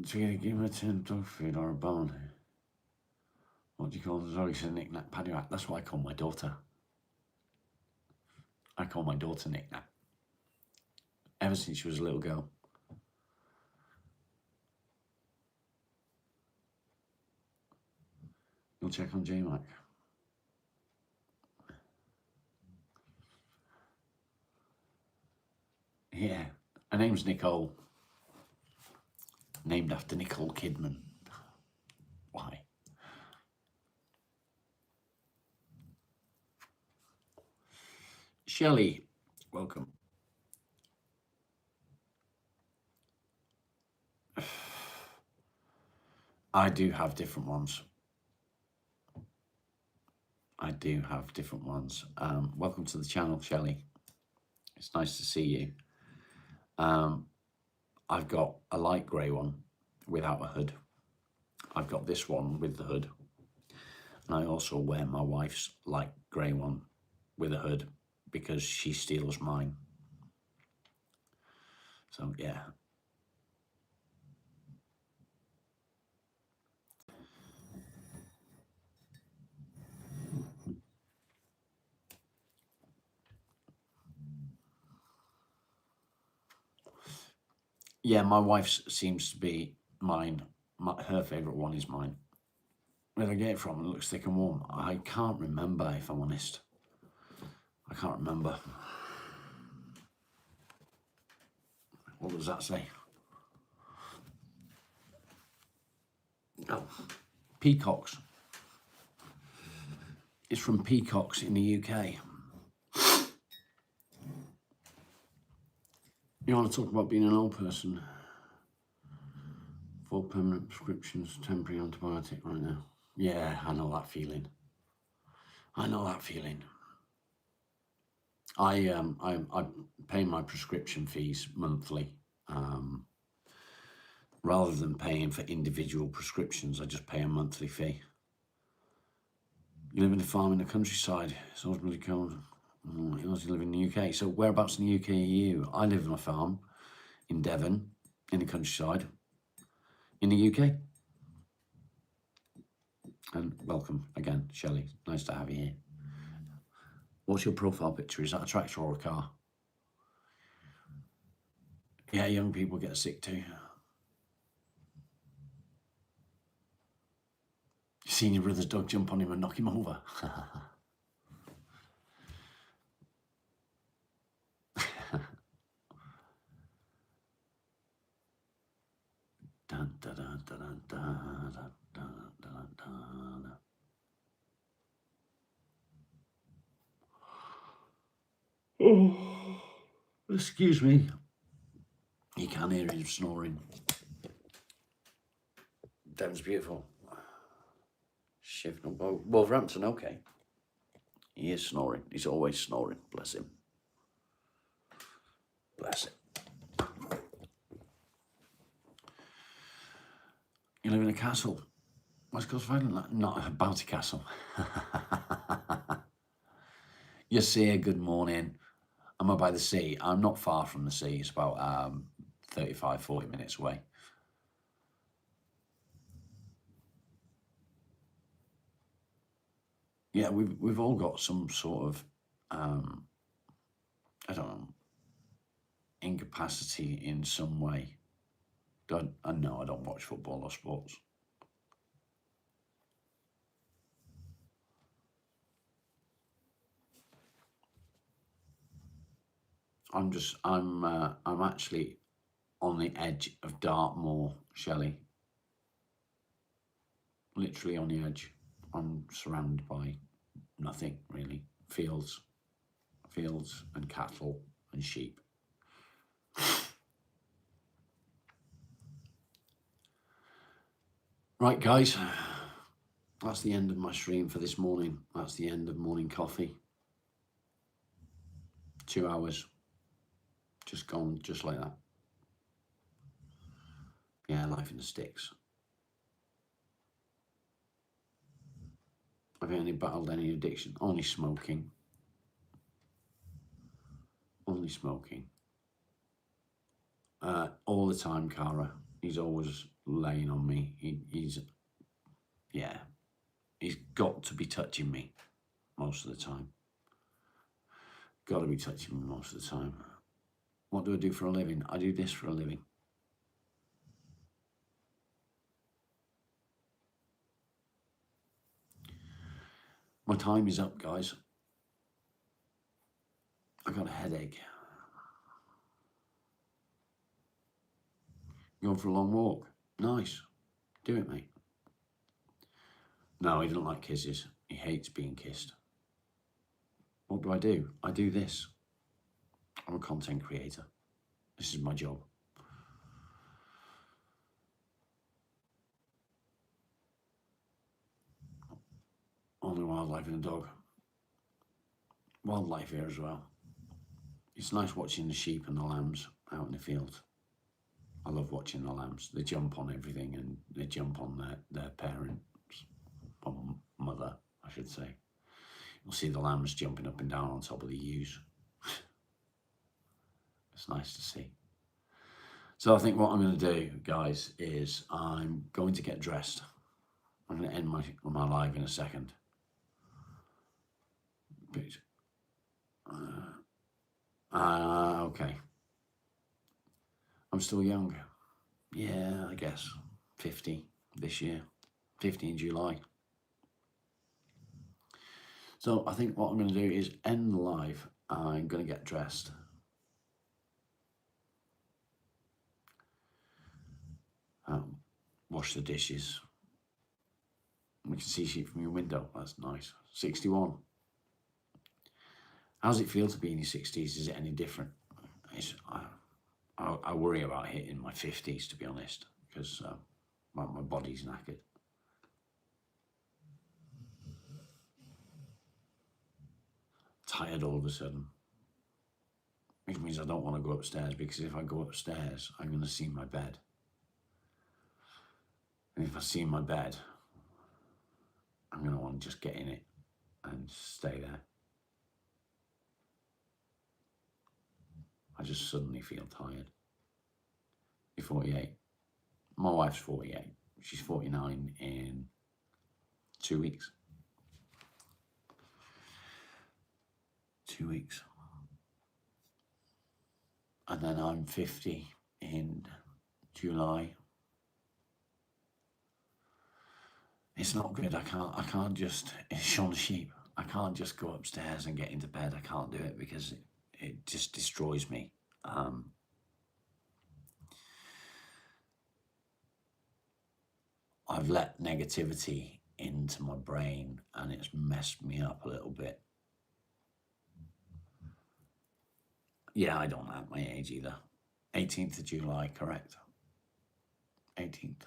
So you're going to give him a tin dog food or a bone? What do you call the dog? He said knick-knack, paddywhack. That's what I call my daughter. I call my daughter knick-knack. Ever since she was a little girl. You'll check on J-Mac. Her name's Nicole. Named after Nicole Kidman. Why? Shelley, welcome. I do have different ones. I do have different ones. Welcome to the channel, Shelley. It's nice to see you. I've got a light grey one without a hood. I've got this one with the hood. And I also wear my wife's light grey one with a hood because she steals mine. So, yeah. Yeah, my wife's seems to be mine. Her favourite one is mine. Where did I get it from? It looks thick and warm. I can't remember, if I'm honest. I can't remember. What does that say? Oh, Peacocks. It's from Peacocks in the UK. You want to talk about being an old person? 4 permanent prescriptions, temporary antibiotic right now. Yeah, I know that feeling. I know that feeling. I pay my prescription fees monthly. Rather than paying for individual prescriptions, I just pay a monthly fee. You live in a farm in the countryside. It's always really cold. You also live in the UK. So whereabouts in the UK are you? I live on a farm in Devon, in the countryside, in the UK. And welcome again, Shelley. Nice to have you here. What's your profile picture? Is that a tractor or a car? Yeah, young people get sick too. You seen your brother's dog jump on him and knock him over? Dun, dun, dun, dun, dun, dun, dun, dun, dun. Oh, excuse me. You can hear him snoring. Devon's beautiful. Shifting up. Wolverhampton, okay. He is snoring. He's always snoring. Bless him. Bless him. You live in a castle. West Coast of Ireland? Not a bounty castle. You see, good morning. I'm by the sea. I'm not far from the sea. It's about 35, 40 minutes away. Yeah, we've all got some sort of, I don't know, incapacity in some way. I know I don't watch football or sports. I'm actually on the edge of Dartmoor, Shelley. Literally on the edge. I'm surrounded by nothing really. Fields and cattle and sheep. Right, guys, that's the end of my stream for this morning. That's the end of morning coffee. 2 hours, just gone, just like that. Yeah, life in the sticks. Have you only battled any addiction? Only smoking. Only smoking. All the time, Cara. He's always laying on me. He's got to be touching me most of the time. Got to be touching me most of the time. What do I do for a living? I do this for a living. My time is up, guys. I got a headache. Going for a long walk. Nice. Do it, mate. No, he doesn't like kisses. He hates being kissed. What do? I do this. I'm a content creator. This is my job. Only wildlife and a dog. Wildlife here as well. It's nice watching the sheep and the lambs out in the field. I love watching the lambs. They jump on everything and they jump on their parents, or mother, I should say. You'll see the lambs jumping up and down on top of the ewes. It's nice to see. So I think what I'm going to do, guys, is I'm going to get dressed. I'm going to end my live in a second. Okay. I'm still young. Yeah, I guess 50 this year, 50 in July. So I think what I'm going to do is end the live. I'm going to get dressed. Wash the dishes. We can see sheep from your window. That's nice. 61. How does it feel to be in your 60s? Is it any different? I worry about hitting my 50s, to be honest, because my body's knackered. Tired all of a sudden. Which means I don't want to go upstairs, because if I go upstairs, I'm going to see my bed. And if I see my bed, I'm going to want to just get in it and stay there. I just suddenly feel tired. You're 48. My wife's 48. She's 49 in 2 weeks. 2 weeks. And then I'm 50 in July. It's not good. I can't just, it's Sean Sheep. I can't just go upstairs and get into bed. I can't do it because it just destroys me. I've let negativity into my brain and it's messed me up a little bit. Yeah, I don't have my age either. 18th of July, correct. 18th.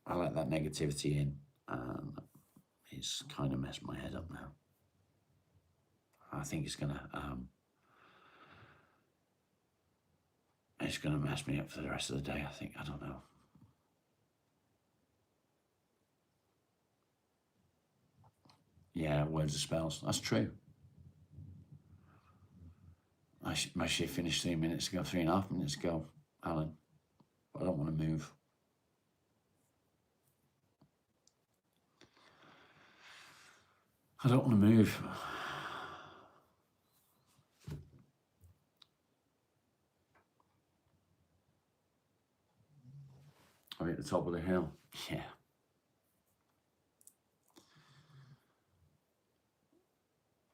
I let that negativity in and it's kind of messed my head up now. I think it's gonna mess me up for the rest of the day, I think. I don't know. Yeah, words of spells. That's true. My shift finished 3 minutes ago, 3.5 minutes ago, Alan. I don't want to move. I don't want to move. I'm at the top of the hill. Yeah.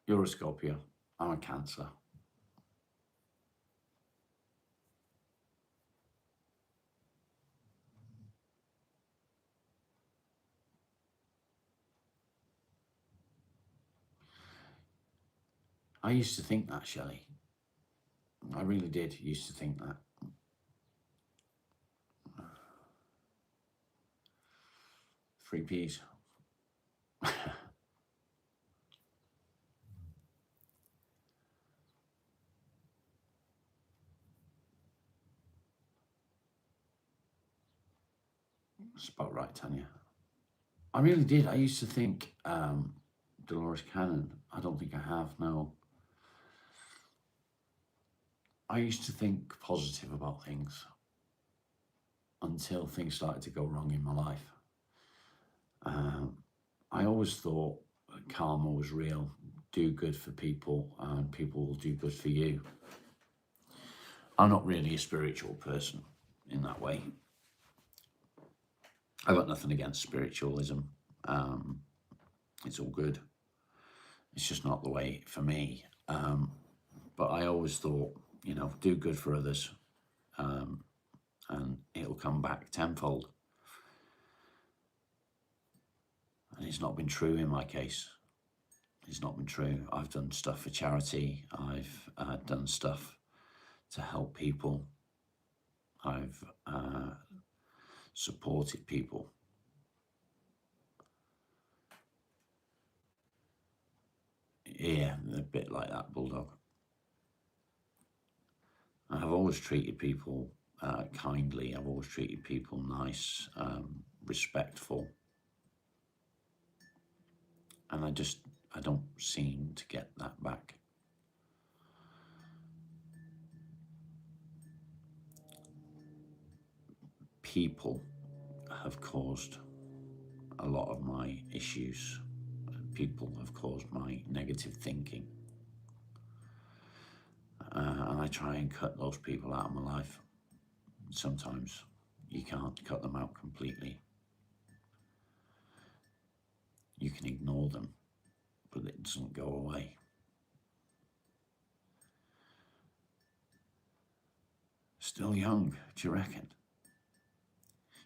You're a Scorpio. I'm a Cancer. I used to think that, Shelley. I really did used to think that. Three Ps. That's about right, Tanya. I really did. I used to think Dolores Cannon. I don't think I have, no. I used to think positive about things until things started to go wrong in my life. I always thought that karma was real. Do good for people and people will do good for you. I'm not really a spiritual person in that way. I've got nothing against spiritualism. It's all good. It's just not the way for me. But I always thought, you know, do good for others, and it'll come back tenfold. And it's not been true in my case. It's not been true. I've done stuff for charity. I've done stuff to help people. I've supported people. Yeah, a bit like that, Bulldog. I've always treated people kindly. I've always treated people nice, respectful. And I don't seem to get that back. People have caused a lot of my issues. People have caused my negative thinking. And I try and cut those people out of my life. Sometimes you can't cut them out completely. You can ignore them, but it doesn't go away. Still young, do you reckon?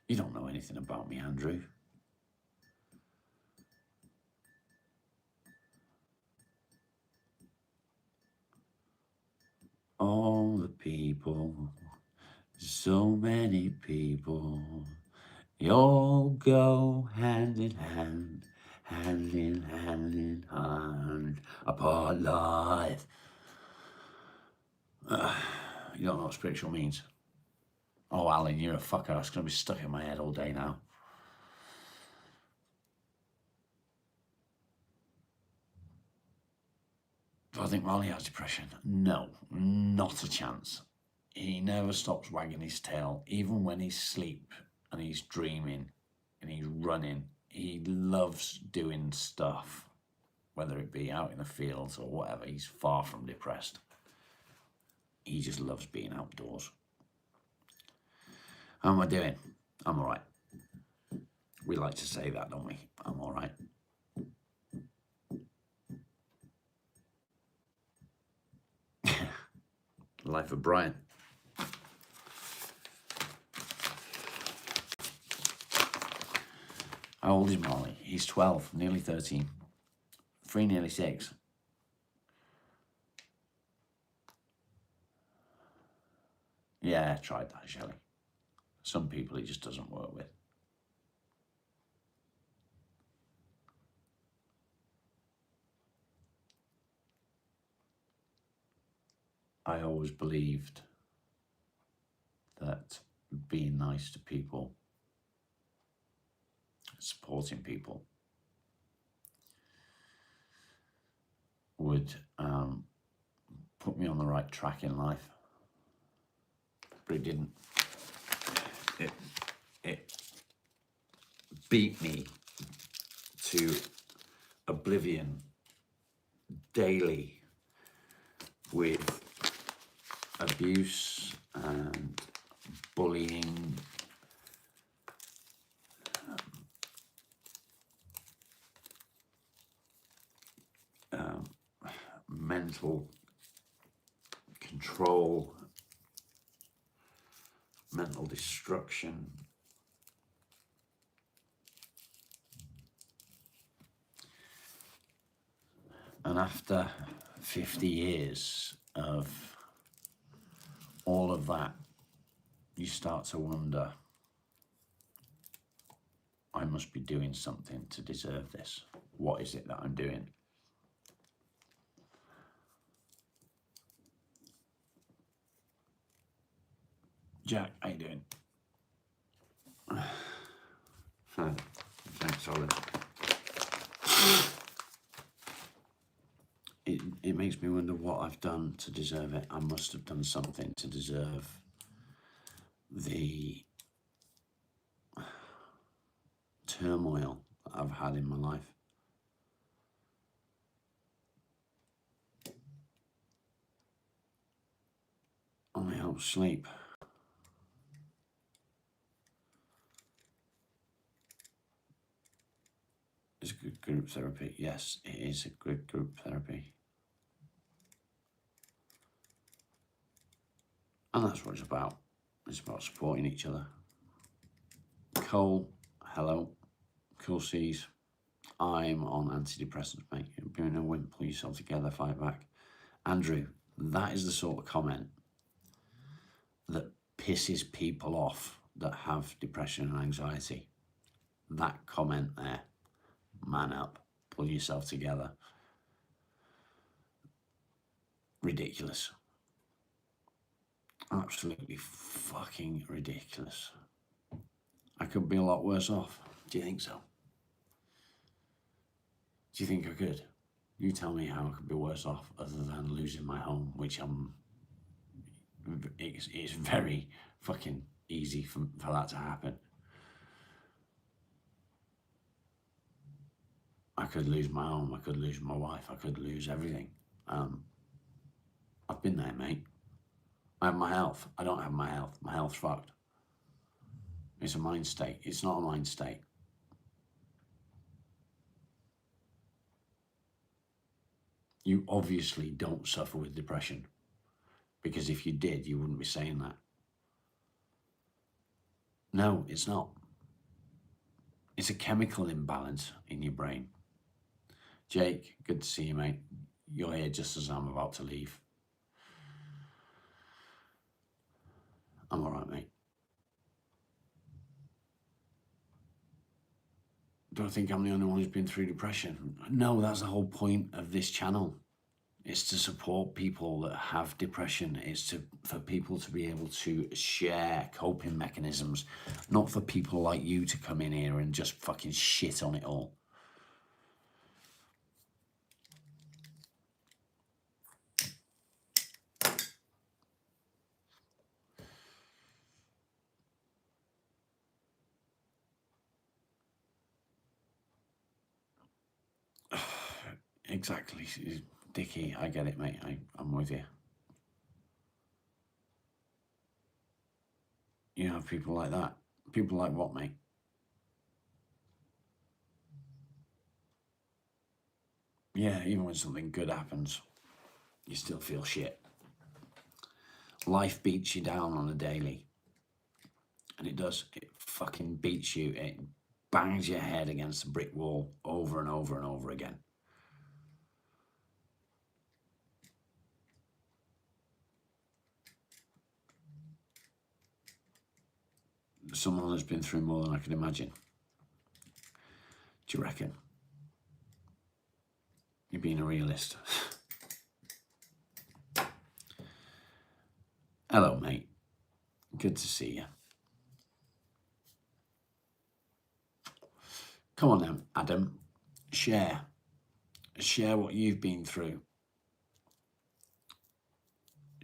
You don't know anything about me, Andrew. All the people, so many people, you all go hand in hand, hand in hand in hand, apart life. You don't know what spiritual means. Oh, Alan, you're a fucker. It's going to be stuck in my head all day now. Do I think Marley has depression? No, not a chance. He never stops wagging his tail, even when he's asleep and he's dreaming and he's running. He loves doing stuff, whether it be out in the fields or whatever. He's far from depressed. He just loves being outdoors. How am I doing? I'm all right. We like to say that, don't we? I'm all right. Life of Brian. How old is Marley? He's 12, nearly 13. 3, nearly 6. Yeah, I tried that, Shelley. Some people it just doesn't work with. I always believed that being nice to people, supporting people, would put me on the right track in life. But it didn't. It beat me to oblivion daily with abuse and bullying, mental control, mental destruction. And after 50 years of all of that, you start to wonder, I must be doing something to deserve this. What is it that I'm doing? Jack, how you doing? Thanks, Ollie. It makes me wonder what I've done to deserve it. I must have done something to deserve the turmoil that I've had in my life. Only helps sleep. It's a good group therapy. Yes, it is a good group therapy. And that's what it's about. It's about supporting each other. Cole, hello. Cool seas. I'm on antidepressants, mate. You're being a wimp, pull yourself together, fight back. Andrew, that is the sort of comment that pisses people off that have depression and anxiety. That comment there, man up, pull yourself together. Ridiculous. Absolutely fucking ridiculous. I could be a lot worse off. Do you think so? Do you think I could? You tell me how I could be worse off other than losing my home, which it's very fucking easy for that to happen. I could lose my home, I could lose my wife, I could lose everything. I've been there, mate. I have my health. I don't have my health. My health's fucked. It's a mind state. It's not a mind state. You obviously don't suffer with depression, because if you did, you wouldn't be saying that. No, it's not. It's a chemical imbalance in your brain. Jake, good to see you, mate. You're here just as I'm about to leave. I'm all right, mate. Do I think I'm the only one who's been through depression? No, that's the whole point of this channel. It's to support people that have depression. It's for people to be able to share coping mechanisms, not for people like you to come in here and just fucking shit on it all. Exactly. Dickie, I get it, mate. I'm with you. You have people like that. People like what, mate? Yeah, even when something good happens, you still feel shit. Life beats you down on a daily. And it does. It fucking beats you. It bangs your head against a brick wall over and over and over again. Someone has been through more than I can imagine. Do you reckon? You're being a realist. Hello, mate. Good to see you. Come on then, Adam. Share. Share what you've been through.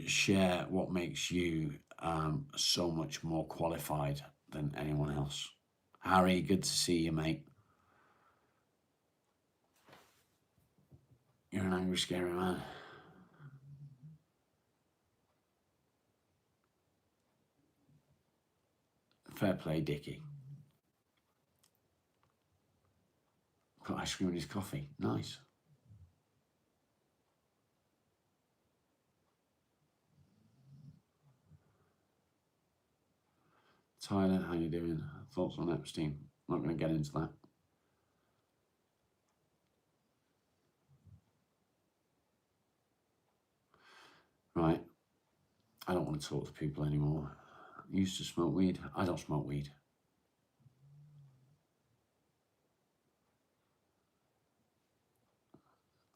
Share what makes you so much more qualified than anyone else. Harry, good to see you, mate. You're an angry, scary man. Fair play, Dickie. Got ice cream in his coffee. Nice. Tyler, how you doing? Thoughts on Epstein? Not going to get into that. Right. I don't want to talk to people anymore. I used to smoke weed. I don't smoke weed.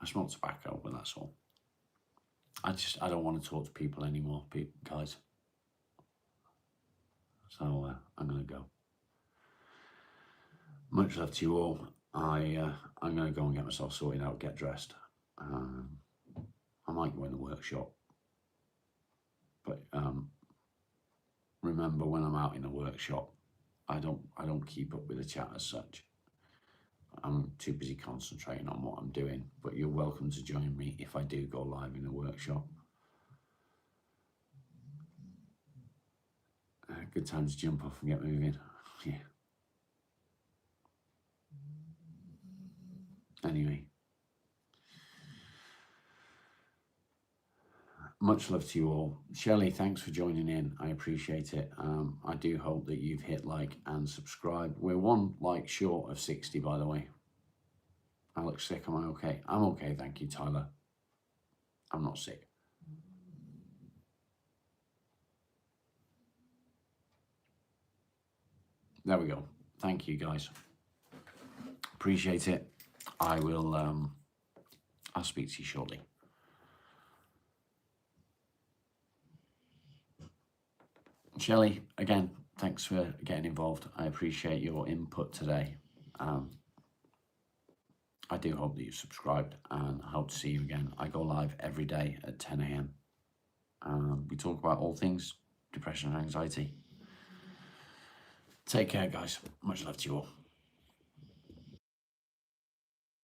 I smoke tobacco, but that's all. I don't want to talk to people anymore, guys. So I'm going to go. Much love to you all. I'm going to go and get myself sorted out, get dressed. I might go in the workshop. But remember, when I'm out in the workshop, I don't keep up with the chat as such. I'm too busy concentrating on what I'm doing. But you're welcome to join me if I do go live in the workshop. Good time to jump off and get moving. Yeah. Anyway. Much love to you all. Shelley, thanks for joining in. I appreciate it. I do hope that you've hit like and subscribe. We're one like short of 60, by the way. I look sick. Am I okay? I'm okay, thank you, Tyler. I'm not sick. There we go. Thank you, guys. Appreciate it. I will, I'll speak to you shortly. Shelley, again, thanks for getting involved. I appreciate your input today. I do hope that you've subscribed, and I hope to see you again. I go live every day at 10 a.m. We talk about all things depression and anxiety. Take care, guys. Much love to you all.